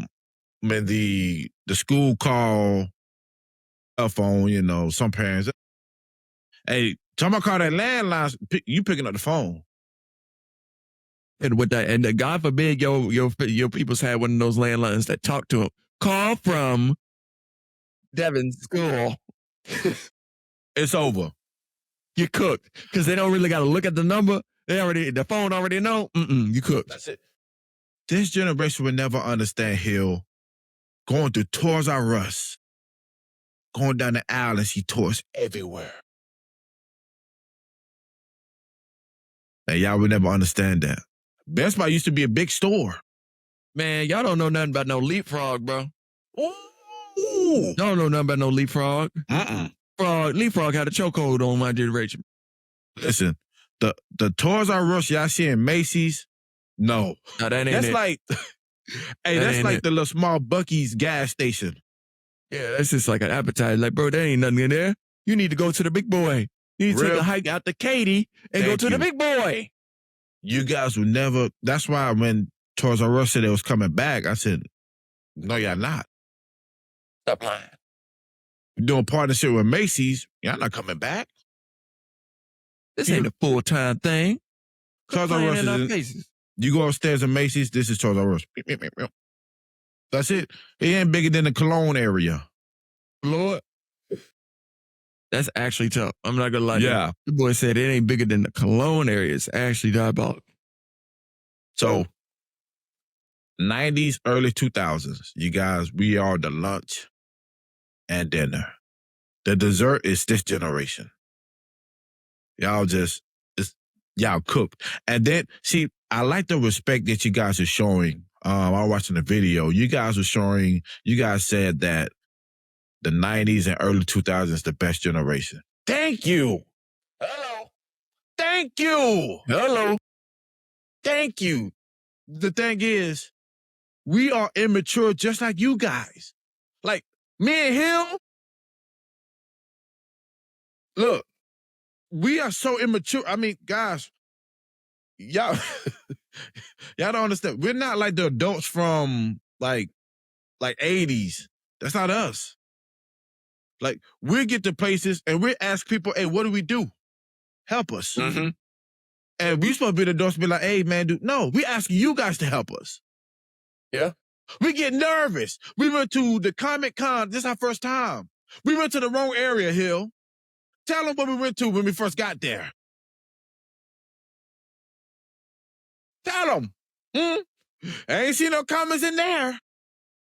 school call a phone, some parents, hey, somebody call that landline, you picking up the phone. And with that, and God forbid your peoples had one of those landlines that talk to them. Call from Devin's school. It's over. You cooked because they don't really got to look at the number. The phone already know. You cooked. That's it. This generation will never understand Hill going through Toys R Us, going down the aisle and see toys everywhere. And y'all would never understand that. Best Buy used to be a big store. Man, y'all don't know nothing about no leapfrog, bro. Ooh. Don't know nothing about no leapfrog. Leapfrog had a chokehold on my generation. Listen, the Toys R Us y'all see in Macy's, no. No, that ain't that's it. like, hey, that's like the little small Buc-ee's gas station. Yeah, that's just like an appetizer. Like, bro, there ain't nothing in there. You need to go to the big boy. You need to take a hike out to Katy and go to the big boy. You guys would never, that's why when Toys R Us said it was coming back, I said, no, y'all not. Stop lying. You're doing partnership with Macy's, y'all not coming back. This ain't a full-time thing. Toys R Us is you go upstairs in Macy's, this is Toys R Us. That's it. It ain't bigger than the Cologne area. Lord. That's actually tough. I'm not gonna lie. Yeah. The boy said it ain't bigger than the Cologne area. It's actually diabolical. So, 90s, early 2000s, you guys, we are the lunch and dinner. The dessert is this generation. Y'all cooked. And then, see, I like the respect that you guys are showing. I was watching the video. You guys said that the 90s and early 2000s is the best generation. Thank you. Hello. Thank you. Hello. Thank you. The thing is, we are immature just like you guys. Like, me and him, look, we are so immature. I mean, guys, y'all don't understand. We're not like the adults from like 80s. That's not us. Like, we get to places and we ask people, hey, what do we do? Help us. Mm-hmm. And we supposed to be the adults to be like, hey, man, dude. No, we ask you guys to help us. Yeah. We get nervous. We went to the Comic-Con. This is our first time. We went to the wrong area, Hill. Tell them what we went to when we first got there. Tell them. I ain't seen no comments in there.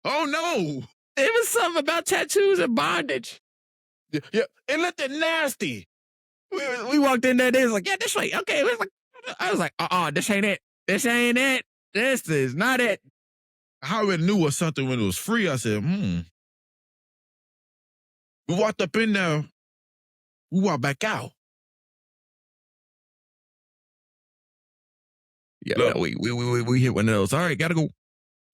Oh, no. There was something about tattoos and bondage. Yeah, it looked nasty. We walked in there, they was like, yeah, this way. Okay. I was like, this ain't it. This ain't it. This is not it. I already knew it was something when it was free. I said, We walked up in there. We walked back out. Yeah, no, we hit one of those. All right, gotta go.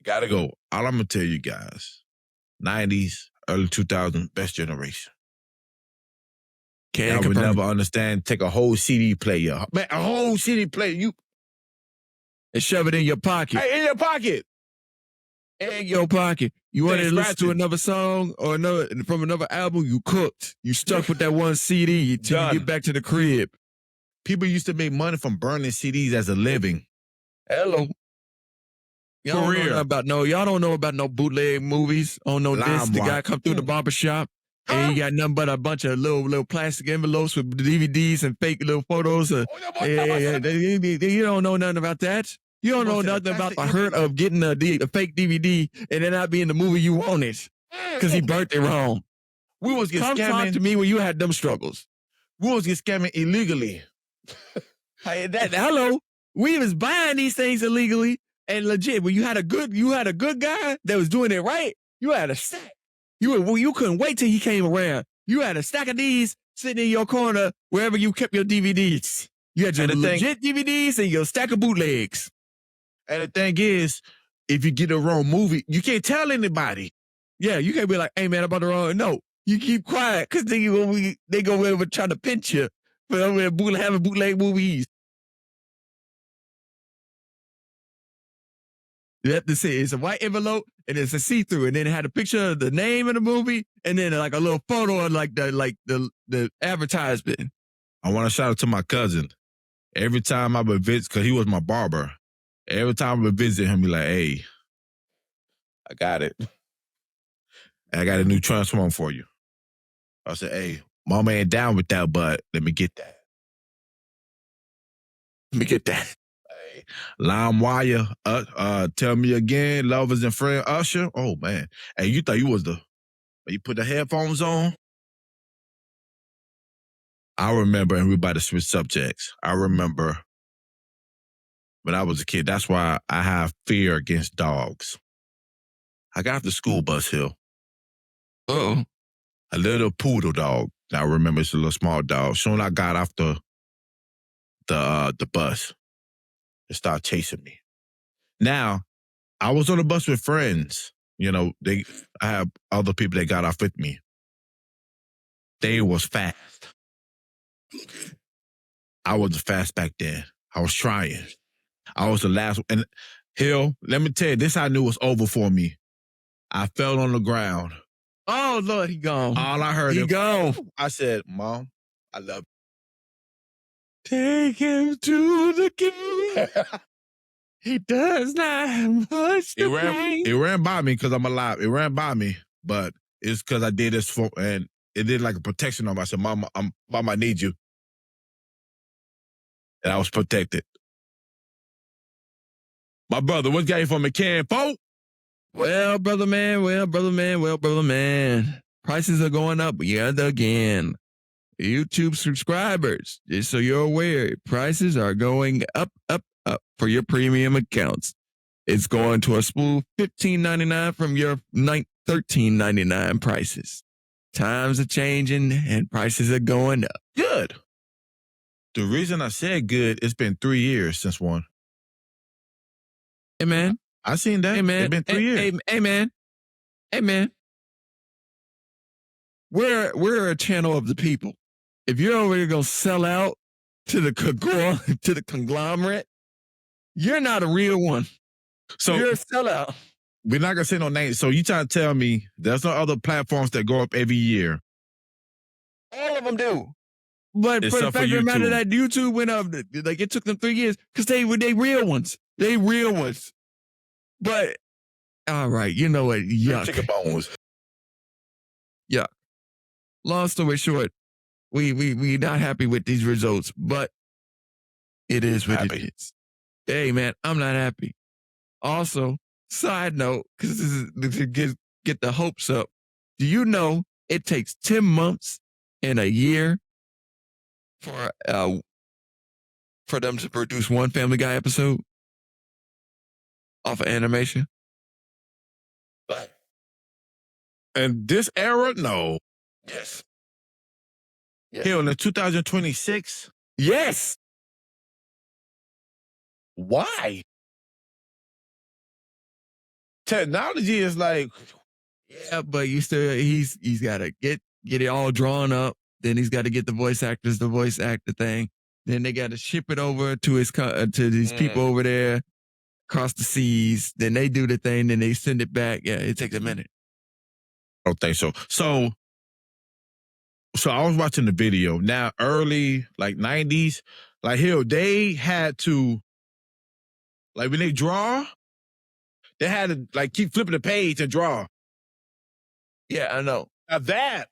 Gotta go. All I'm gonna tell you guys, 90s, early 2000s, best generation. I would never understand. Take a whole CD player, man, a whole CD player. And shove it in your pocket. Hey, in your pocket. In your pocket. You wanted to listen to another song or from another album, you cooked. You stuck with that one CD till you get back to the crib. People used to make money from burning CDs as a living. Hello. Y'all don't know nothing about y'all don't know about no bootleg movies on no disc. The guy come through the barbershop and he got nothing but a bunch of little plastic envelopes with DVDs and fake little photos. You don't know nothing about that. You don't know nothing about the hurt of getting a fake DVD and then not being the movie you wanted because he burnt it wrong. We was get Come talk to me when you had them struggles. We was get scamming illegally. Hello, we was buying these things illegally and legit. When you had a good guy that was doing it right, you had a stack. You couldn't wait till he came around. You had a stack of these sitting in your corner wherever you kept your DVDs. You had your legit DVDs and your stack of bootlegs. And the thing is, if you get the wrong movie, you can't tell anybody. Yeah, you can't be like, "Hey man, I bought the wrong." No, you keep quiet because they go over trying to pinch you for having bootleg movies. You have to say it's a white envelope and it's a see-through, and then it had a picture of the name of the movie, and then like a little photo of like the advertisement. I want to shout out to my cousin. Every time I would visit, because he was my barber. Every time I would visit him, be like, "Hey, I got it. I got a new transformer for you." I said, "Hey, mama ain't down with that, but let me get that. Let me get that." Lime Wire, Tell Me Again, Lovers and Friend Usher. Oh, man. Hey, you thought you was you put the headphones on? I remember, and we about to switch subjects. I remember when I was a kid, that's why I have fear against dogs. I got off the school bus hill. Uh-oh. A little poodle dog. I remember it's a little small dog. Soon I got off the bus. It started chasing me. Now, I was on the bus with friends. You know, I have other people that got off with me. They was fast. I wasn't fast back then. I was trying. I was the last one. And Hill, let me tell you, this I knew was over for me. I fell on the ground. Oh, Lord, he gone. All I heard he gone. I said, "Mom, I love you." Take him to the king. He does not have much to It ran by me because I'm alive. It ran by me, but it's because I did this for, and it did like a protection on me. I said, Mama, I need you. And I was protected. My brother, what got you from McCann, folk? Well, brother man. Prices are going up yet again. YouTube subscribers, just so you're aware, prices are going up for your premium accounts. It's going to a smooth $15.99 from your $13.99 prices. Times are changing and prices are going up. Good. The reason I said good, it's been 3 years since one. Hey, man. I seen that. Hey, man. It's been 3 years. Hey, man. We're a channel of the people. If you're over here going to sell out to the conglomerate, you're not a real one. So you're a sellout. We're not going to say no names. So you trying to tell me there's no other platforms that go up every year? All of them do. But for the fact of the matter that YouTube went up, like it took them 3 years because they real ones. They real ones. But, all right, you know what? Yuck. Chicken bones. Yuck. Long story short, we not happy with these results, but it is what it is. Hey, man, I'm not happy. Also, side note, because this is to get the hopes up. Do you know it takes 10 months and a year for them to produce one Family Guy episode off of animation? And this era, no. Yes. Here in the 2026? Yes. Why? Technology is like, yeah, but you still he's got to get it all drawn up. Then he's got to get the voice actors to voice act the thing. Then they got to ship it over to these people over there across the seas. Then they do the thing. Then they send it back. Yeah, it takes a minute. I don't think so. So I was watching the video. Now, early, like 90s, like, hell, they had to, like, when they draw, they had to like keep flipping the page and draw. Yeah, I know. Now that,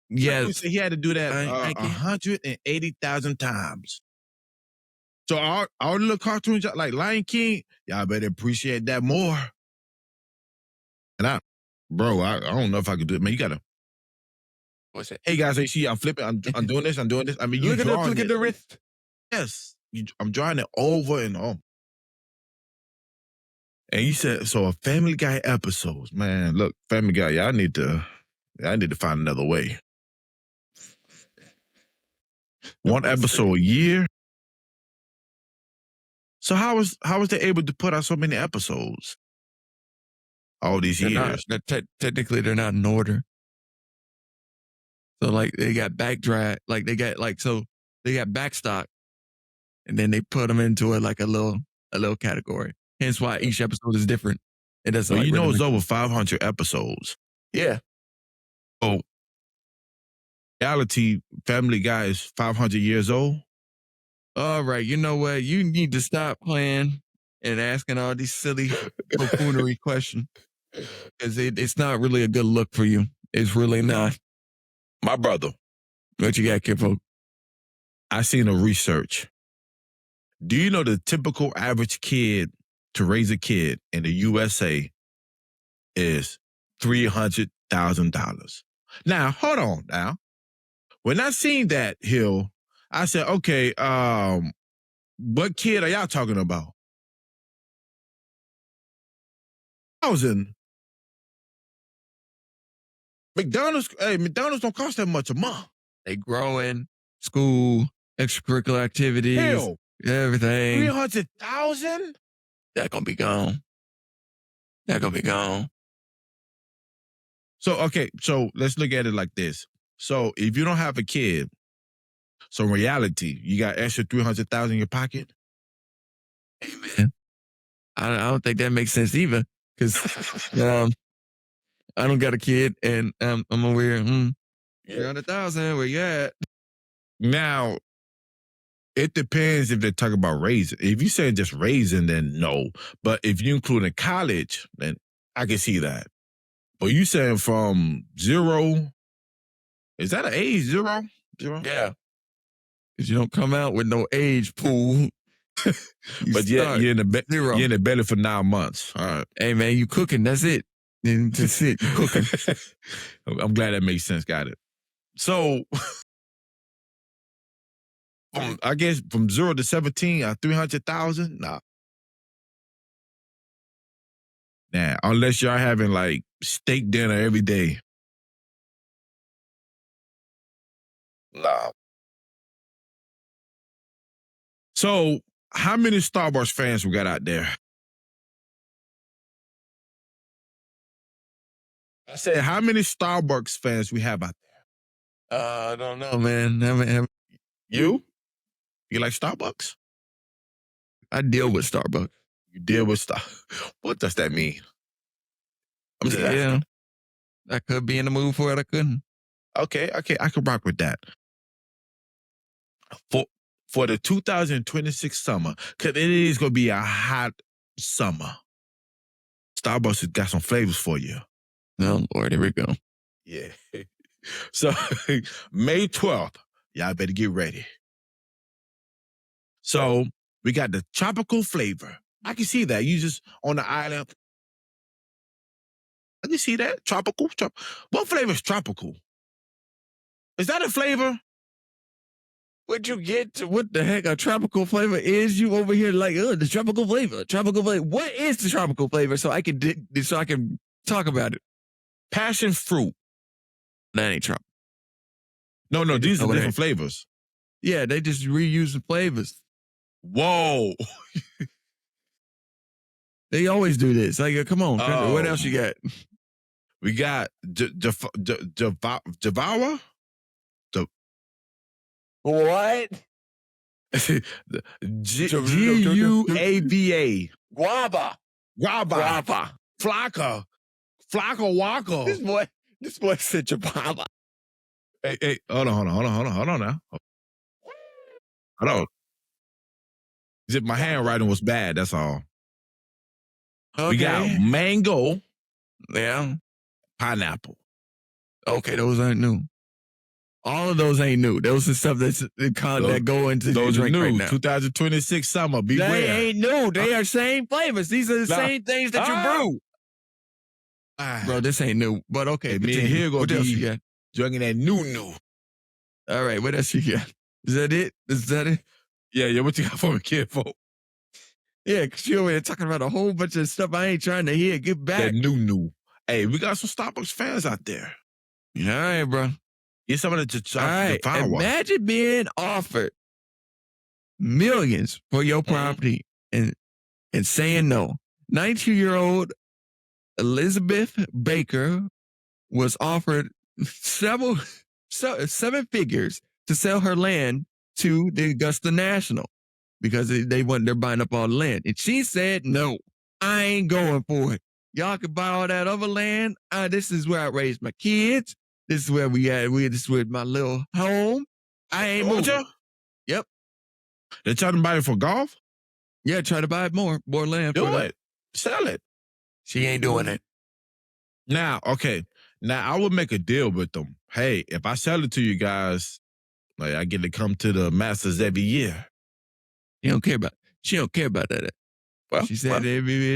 Yeah, he had to do that I can't- 180,000 times. So our little cartoons like Lion King, y'all better appreciate that more. And I don't know if I could do it, man. You gotta. What's that? Hey guys, you see, I'm flipping. I'm doing this. I'm doing this. I mean, you Look at the wrist. Yes, I'm drawing it over and over. And you said so. A Family Guy episodes, man. Look, Family Guy, y'all need to find another way. One episode a year. So how was they able to put out so many episodes all these years? Technically, they're not in order. So like they got backdraft, like they got backstock, and then they put them into a little category. Hence why each episode is different. It doesn't. Well, like, it's over 500 episodes. Yeah. Oh, reality, Family Guy is 500 years old. All right, you know what? You need to stop playing and asking all these silly buffoonery questions because it's not really a good look for you. It's really not. My brother. What you got, kidfolk? I seen a research. Do you know the typical average kid to raise a kid in the USA is $300,000? Now, hold on now. When I seen that, Hill, I said, okay, what kid are y'all talking about? 1,000. McDonald's don't cost that much a month. They growing, school, extracurricular activities, Hell, everything. 300,000? That gonna be gone. So let's look at it like this. So if you don't have a kid, so in reality, you got extra 300,000 in your pocket? Hey man, I don't think that makes sense either because I don't got a kid and I'm over here. 300,000. Where you at? Now, it depends if they're talking about raising. If you say just raising, then no. But if you include in college, then I can see that. But you saying from zero, is that an age? Zero? Yeah. Because you don't come out with no age pool. But yeah, you're in the zero. You're in the belly for 9 months. All right. Hey man, you cooking. That's it. And that's it. You cooking. I'm glad that makes sense. Got it. So I guess from 0 to 17, 300,000? Nah. Nah, unless y'all having like steak dinner every day. Nah. So how many Star Wars fans we got out there? I said, how many Starbucks fans we have out there? I don't know, man. You? You like Starbucks? I deal with Starbucks. You deal with What does that mean? I'm just asking. Yeah. I could be in the mood for it. I couldn't. Okay, I can rock with that. For the 2026 summer, because it is going to be a hot summer, Starbucks has got some flavors for you. Oh, Lord, here we go. Yeah. So, May 12th, y'all better get ready. So, we got the tropical flavor. I can see that. You just on the island. I can see that. Tropical. What flavor is tropical? Is that a flavor? Would you get to what the heck a tropical flavor is? You over here like, the tropical flavor. What is the tropical flavor? So I can talk about it. Passion fruit. That ain't tropical. No, these are different flavors. Yeah, they just reuse the flavors. Whoa. They always do this. Like, come on. What else you got? We got Devour. What? Guava. Guava. Flocka Waka. This boy said Jababa. Hey, hold on now. Hold on. My handwriting was bad, that's all. Okay. We got mango, yeah. pineapple. Okay, those aren't new. All of those ain't new. Those are stuff that go into Those the are drink new. right now. 2026 summer. Beware. They ain't new. They are same flavors. These are the Nah. same things that you brew. Bro, this ain't new. But okay, Hey, me and continue. here gonna What else you be got? drinking that new. All right, what else you got? Is that it? Is that it? Yeah. What you got for me, kid, folk? Yeah, because you over here talking about a whole bunch of stuff I ain't trying to hear. Get back. That new. Hey, we got some Starbucks fans out there. All right, bro. Get some of the to All right, find one. imagine being offered millions for your property and saying no. 92-year-old Elizabeth Baker was offered seven figures to sell her land to the Augusta National because they're buying up all the land. And she said, no, I ain't going for it. Y'all can buy all that other land. This is where I raised my kids. This is where this is where my little home. I ain't moving. Georgia? Yep. They're trying to buy it for golf? Yeah, try to buy more land. Do for it. Sell it. She ain't doing it. Now, okay. Now, I would make a deal with them. Hey, if I sell it to you guys, like I get to come to the Masters every year. She don't care about that. Well, She said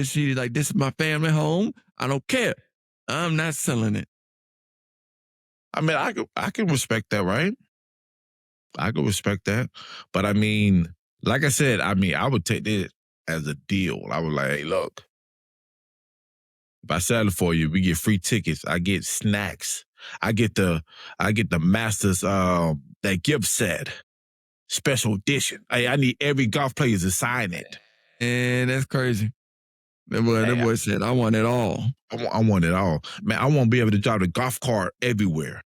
she's like, this is my family home. I don't care. I'm not selling it. I mean, I can respect that, right? I can respect that. But I mean, like I said, I would take this as a deal. I was like, hey, look, if I sell it for you, we get free tickets. I get snacks. I get the Masters that gift set, special edition. Hey, I need every golf player to sign it. And that's crazy. That boy said, I want it all. I want it all. Man, I want to be able to drive the golf cart everywhere.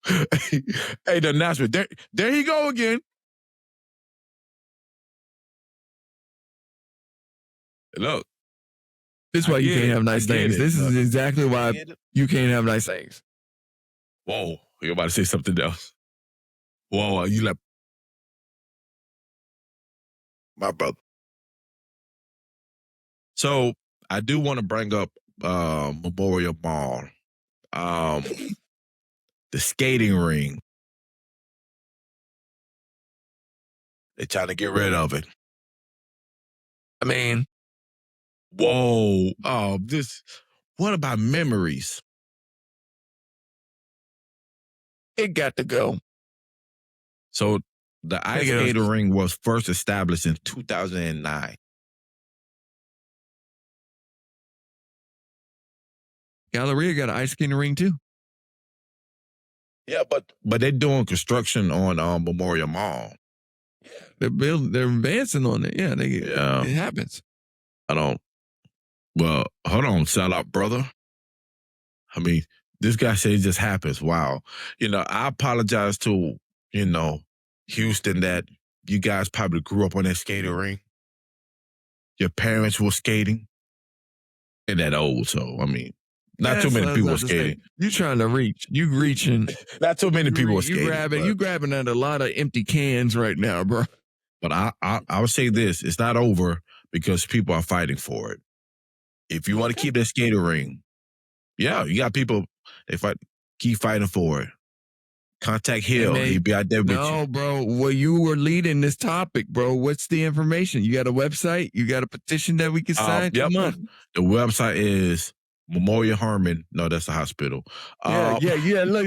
Hey, the announcement. There you go again. Look. This is why you can't have nice things. This is exactly why you can't have nice things. Whoa, you're about to say something else. Whoa, you like my brother. So I do want to bring up Memorial Mall. The skating ring. They're trying to get rid of it. I mean, whoa. What about memories? It got to go. So the ice skating ring was first established in 2009. Galleria got an ice skating ring too. Yeah, but they're doing construction on Memorial Mall. Yeah, they're advancing on it. Yeah, it happens. Well, hold on, sell out, brother. I mean, this guy said it just happens. Wow. I apologize to, Houston that you guys probably grew up on that skating ring. Your parents were skating. And that old, so, I mean, not too many people were skating. You trying to reach. You reaching. Not too many people were skating. You grabbing at a lot of empty cans right now, bro. But I would say this. It's not over because people are fighting for it. If you want to keep that skating ring, yeah, you got people, keep fighting for it. Contact Hill. He'll be out there with you. No, bro. Well, you were leading this topic, bro. What's the information? You got a website? You got a petition that we can sign? Yep. Come on. The website is Memorial Hermann. No, that's a hospital. Look,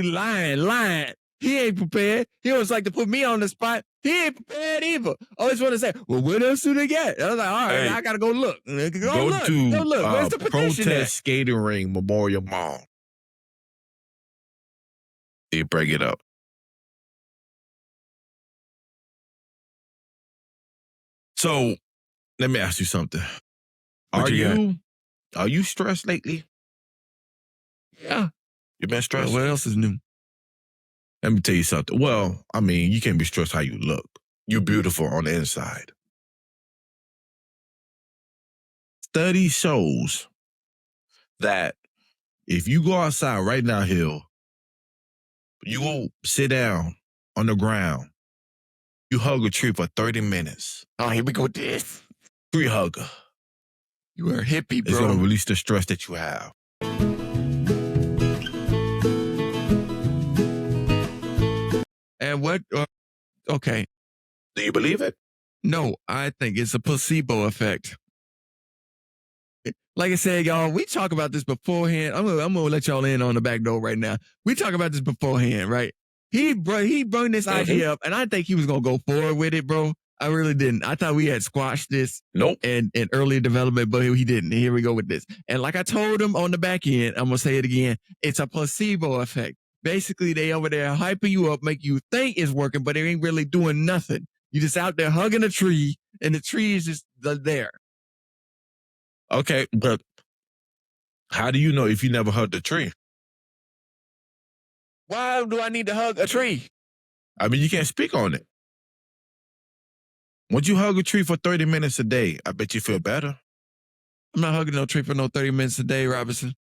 lying. He ain't prepared. He always like to put me on the spot. He ain't prepared either. Always want to say, well, what else do they get? I was like, all right, I got to go look. Go look. Where's the petition Protest Skating Ring Memorial Mall. They bring it up. So, let me ask you something. Are you stressed lately? Yeah. You been stressed? What else is new? Let me tell you something. Well, I mean, you can't be stressed how you look. You're beautiful on the inside. Study shows that if you go outside right now, Hill, you go sit down on the ground, you hug a tree for 30 minutes. Oh, here we go with this. tree hugger. You are a hippie, It's bro. gonna release the stress that you have. And what? Okay. Do you believe it? No, I think it's a placebo effect. Like I said, y'all, we talk about this beforehand. I'm gonna let y'all in on the back door right now. We talk about this beforehand, right? He brought this idea up, and I think he was gonna go forward with it, bro. I really didn't. I thought we had squashed this Nope. in early development, but he didn't. Here we go with this. And like I told him on the back end, I'm gonna say it again. It's a placebo effect. Basically, they over there hyping you up, make you think it's working, but it ain't really doing nothing. You just out there hugging a tree, and the tree is just there. Okay, but how do you know if you never hugged a tree? Why do I need to hug a tree? I mean, you can't speak on it. Once you hug a tree for 30 minutes a day, I bet you feel better. I'm not hugging no tree for no 30 minutes a day, Robinson.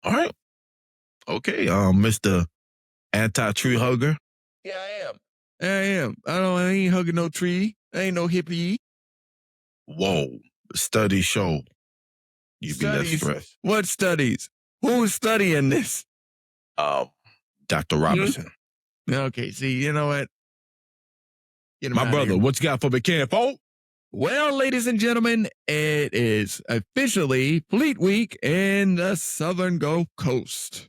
All right. Okay, Mr. Anti-tree hugger. Yeah, I am. I ain't hugging no tree. I ain't no hippie. Whoa. Studies show you be less Studies? stressed. What studies? Who's studying this? Dr. Robinson. Okay, see, you know what? Get him My outta brother, here. what you got for me, Ken folk? Well, ladies and gentlemen, it is officially Fleet Week in the Southern Gulf Coast.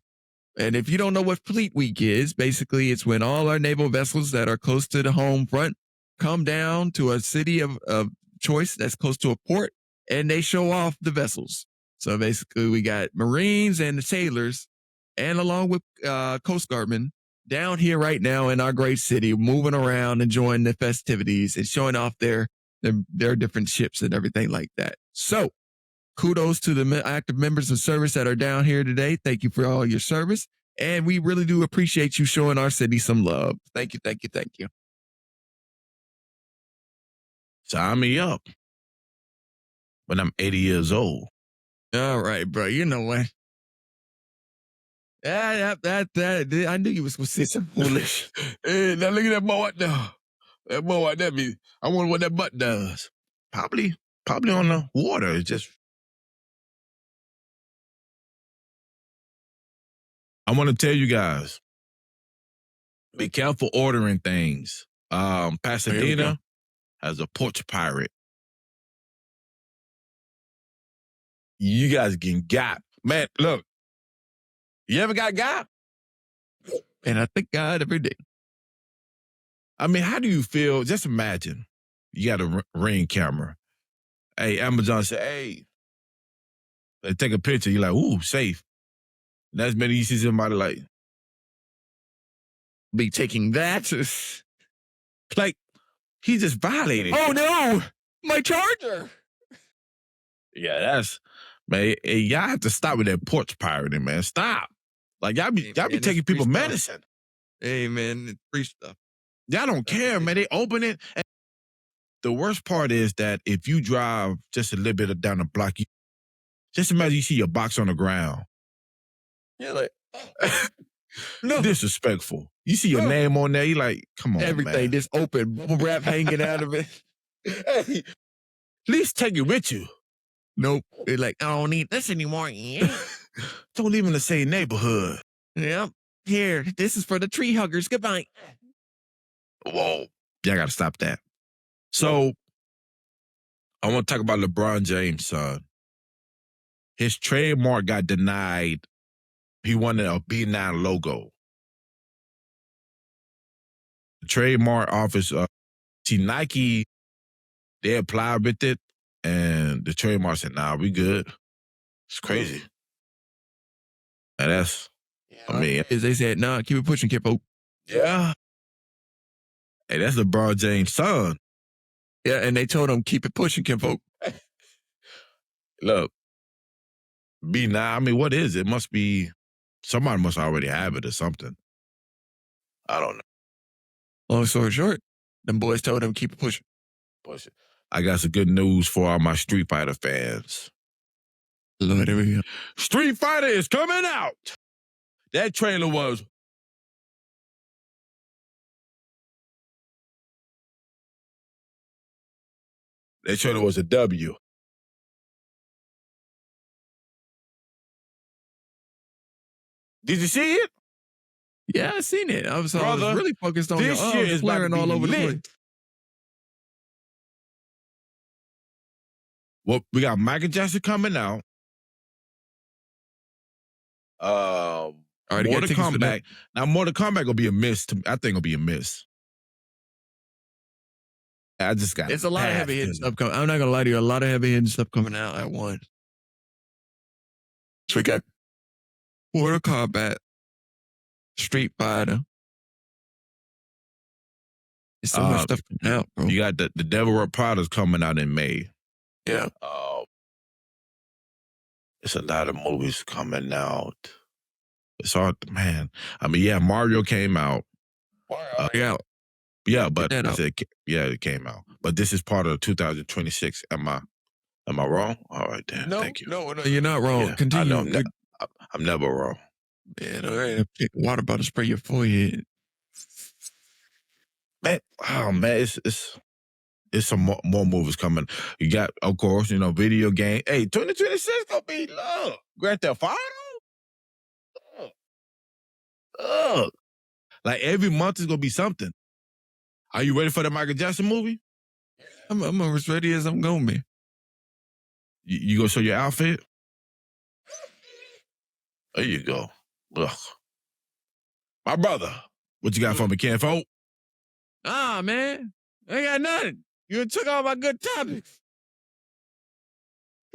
And if you don't know what Fleet Week is, basically it's when all our naval vessels that are close to the home front come down to a city of choice that's close to a port, and they show off the vessels. So basically we got Marines and the sailors, and along with Coast Guardmen, down here right now in our great city, moving around, enjoying the festivities and showing off their different ships and everything like that. So kudos to the active members of service that are down here today. Thank you for all your service. And we really do appreciate you showing our city some love. Thank you, thank you, thank you. Sign me up when I'm 80 years old. All right, bro. You know what? That I knew you was gonna say something foolish. Hey, now look at that boy right there. That boy right there, I wonder what that butt does. Probably on the water. It's just. I want to tell you guys, be careful ordering things. Pasadena has a Porch pirate. You guys getting got. Man, look. You ever got? And I thank God every day. I mean, how do you feel? Just imagine you got a Ring camera. Hey, Amazon said, hey, they take a picture. You're like, ooh, safe. That's many you see somebody like, Be taking that. like, he just violated. Oh no, my charger. Yeah, that's, man, hey, y'all have to stop with that porch pirating, man. Stop. Like, y'all be Man, it's taking free people stuff. medicine. Hey man, it's free stuff. Y'all don't care, man. They open it. And the worst part is that if you drive just a little bit down the block, just imagine you see your box on the ground. You're like, no. Disrespectful. You see your name on there, you like, come on, Everything man. just open, bubble wrap hanging out of it. Hey, at least take it with you. Nope. It's like, I don't need this anymore. Yeah. Don't live in the same neighborhood. Yep. Here, this is for the tree huggers. Goodbye. Whoa. Y'all got to stop that. So, I want to talk about LeBron James' son. His trademark got denied. He wanted a B9 logo. The trademark office, see, Nike, they applied with it, and the trademark said, nah, we good. It's crazy. And that's, I mean, They said, nah, keep it pushing, kiddo. yeah. Hey, that's LeBron James' son. Yeah, and they told him, keep it pushing, kiddo. Look, B9, I mean, what is it? Must be, somebody must already have it or something. I don't know. Long story short, them boys told him, keep it pushing. Push it. I got some good news for all my Street Fighter fans. Lord, here we go. Street Fighter is coming out. That trailer was They showed it was a W. Did you see it? Yeah, I seen it. I was Brother, really focused on your this shit arms is about to flaring be all over the lit. place. Well, we got Michael Jackson coming out. Already got Mortal tickets for that. Kombat. Now, Mortal Kombat gonna be a miss. I think it'll be a miss. I just got. It's a lot of heavy hitting stuff coming. I'm not gonna lie to you. A lot of heavy hitting stuff coming out at once. So we got Mortal Kombat, Street Fighter. There's so much stuff coming out, bro. You got the Devil Wears Prada's coming out in May. Yeah. It's a lot of movies coming out. It's hard, man. I mean, yeah, Mario came out. Yeah. Yeah, but that I out. said, yeah, it came out. But this is part of 2026. Am I wrong? All right, then. No, Thank you. no, you're not wrong. Yeah, Continue. I know, I'm never wrong. Man, all right. Pick water about to spray your forehead. Man, oh man, it's some more movies coming. You got, of course, video game. Hey, 2026 gonna be love. Grand Theft Auto. Like every month is gonna be something. Are you ready for the Michael Jackson movie? I'm as ready as I'm gonna be. You gonna show your outfit? There you go. Ugh. My brother, what you got for me, Ken Folk? Ah, man, I ain't got nothing. You took all my good topics.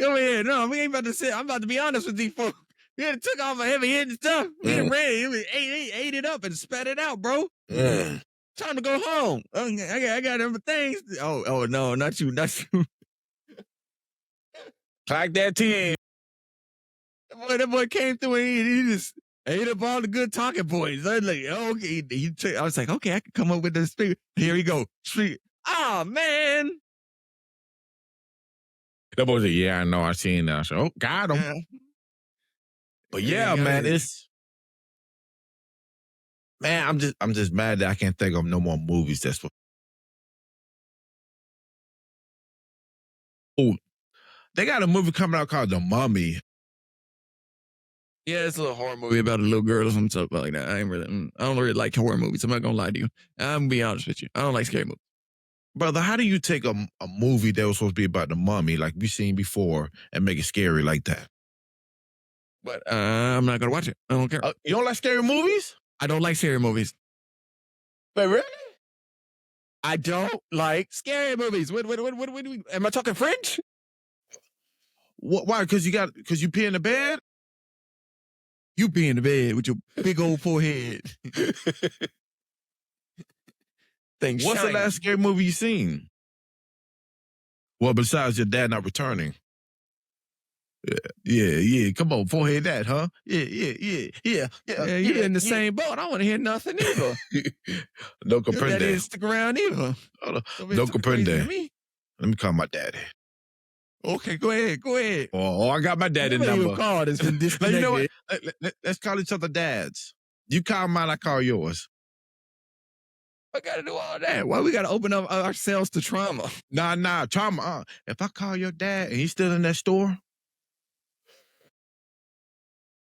Come here. No, we ain't about to sit. I'm about to be honest with these folks. We had took all my heavy hitting stuff. We done ready. We ate it up and spat it out, bro. Time to go home. I got other things. Oh no, not you. Like that 10. That boy came through and he just ate up all the good talking points. I was like, okay. I was like, okay, I can come up with this thing. Here we go. Street. Oh, man. That boy said, yeah, I know. I seen that. So, oh, got him. Yeah. But yeah, man, I'm just mad that I can't think of no more movies. That's what. Oh, they got a movie coming out called The Mummy. Yeah, it's a little horror movie about a little girl or something like that. I don't really like horror movies. I'm not gonna lie to you. I'm gonna be honest with you. I don't like scary movies. Brother, how do you take a movie that was supposed to be about the mummy, like we've seen before, and make it scary like that? But I'm not gonna watch it. I don't care. You don't like scary movies? I don't like scary movies. Wait, really? I don't like scary movies. What am I talking French? Why? Because you pee in the bed? You be in the bed with your big old forehead. What's the last scary movie you seen? Well, besides your dad not returning. Yeah. Come on, forehead that, huh? Yeah. You're in the same boat. I don't want to hear nothing either. No comprende. That stick around either. No comprende. Let me call my daddy. Okay, go ahead. Oh, I got my daddy number. Call has been disconnected. You know what? Let's call each other dads. You call mine, I call yours. I gotta do all that. Why we gotta open up ourselves to trauma? Nah, trauma. If I call your dad and he's still in that store.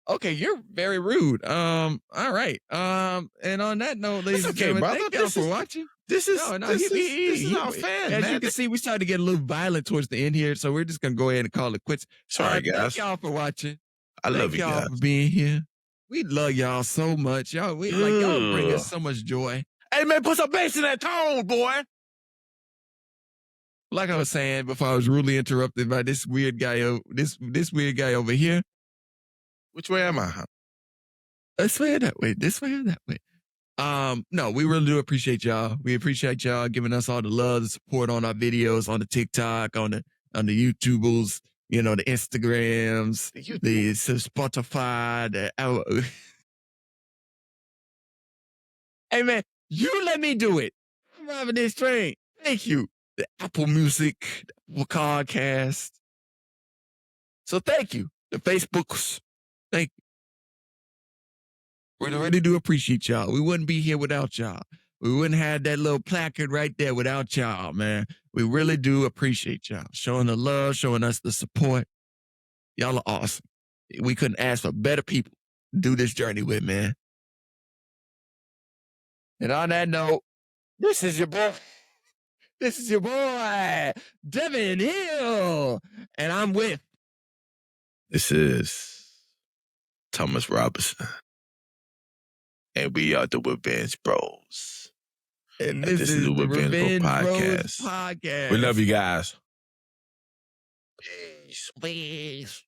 Okay, you're very rude. All right. And on that note, ladies and gentlemen, thank y'all for watching. This is our fan, As man. you can see, we started to get a little violent towards the end here, so we're just gonna go ahead and call it quits. Sorry, guys. Thank y'all for watching. I love you y'all guys for being here. We love y'all so much. Y'all bring us so much joy. Hey man, put some bass in that tone, boy. Like I was saying before, I was rudely interrupted by this weird guy. This weird guy over here. Which way am I? This way or that way? This way or that way? No, we really do appreciate y'all. We appreciate y'all giving us all the love, the support on our videos, on the TikTok, on the YouTubers, the Instagrams, the Spotify, Hey man, you let me do it. I'm driving this train. Thank you. The Apple Music, the Apple Podcast. So thank you. The Facebooks. Thank you. We really do appreciate y'all. We wouldn't be here without y'all. We wouldn't have that little placard right there without y'all, man. We really do appreciate y'all showing the love, showing us the support. Y'all are awesome. We couldn't ask for better people to do this journey with, man. And on that note, this is your boy. This is your boy, Devin Hill. And I'm with. This is Thomas Robinson. And we are the Revengebros. And this is the Revengeful Revenge Bros podcast. We love you guys. Peace.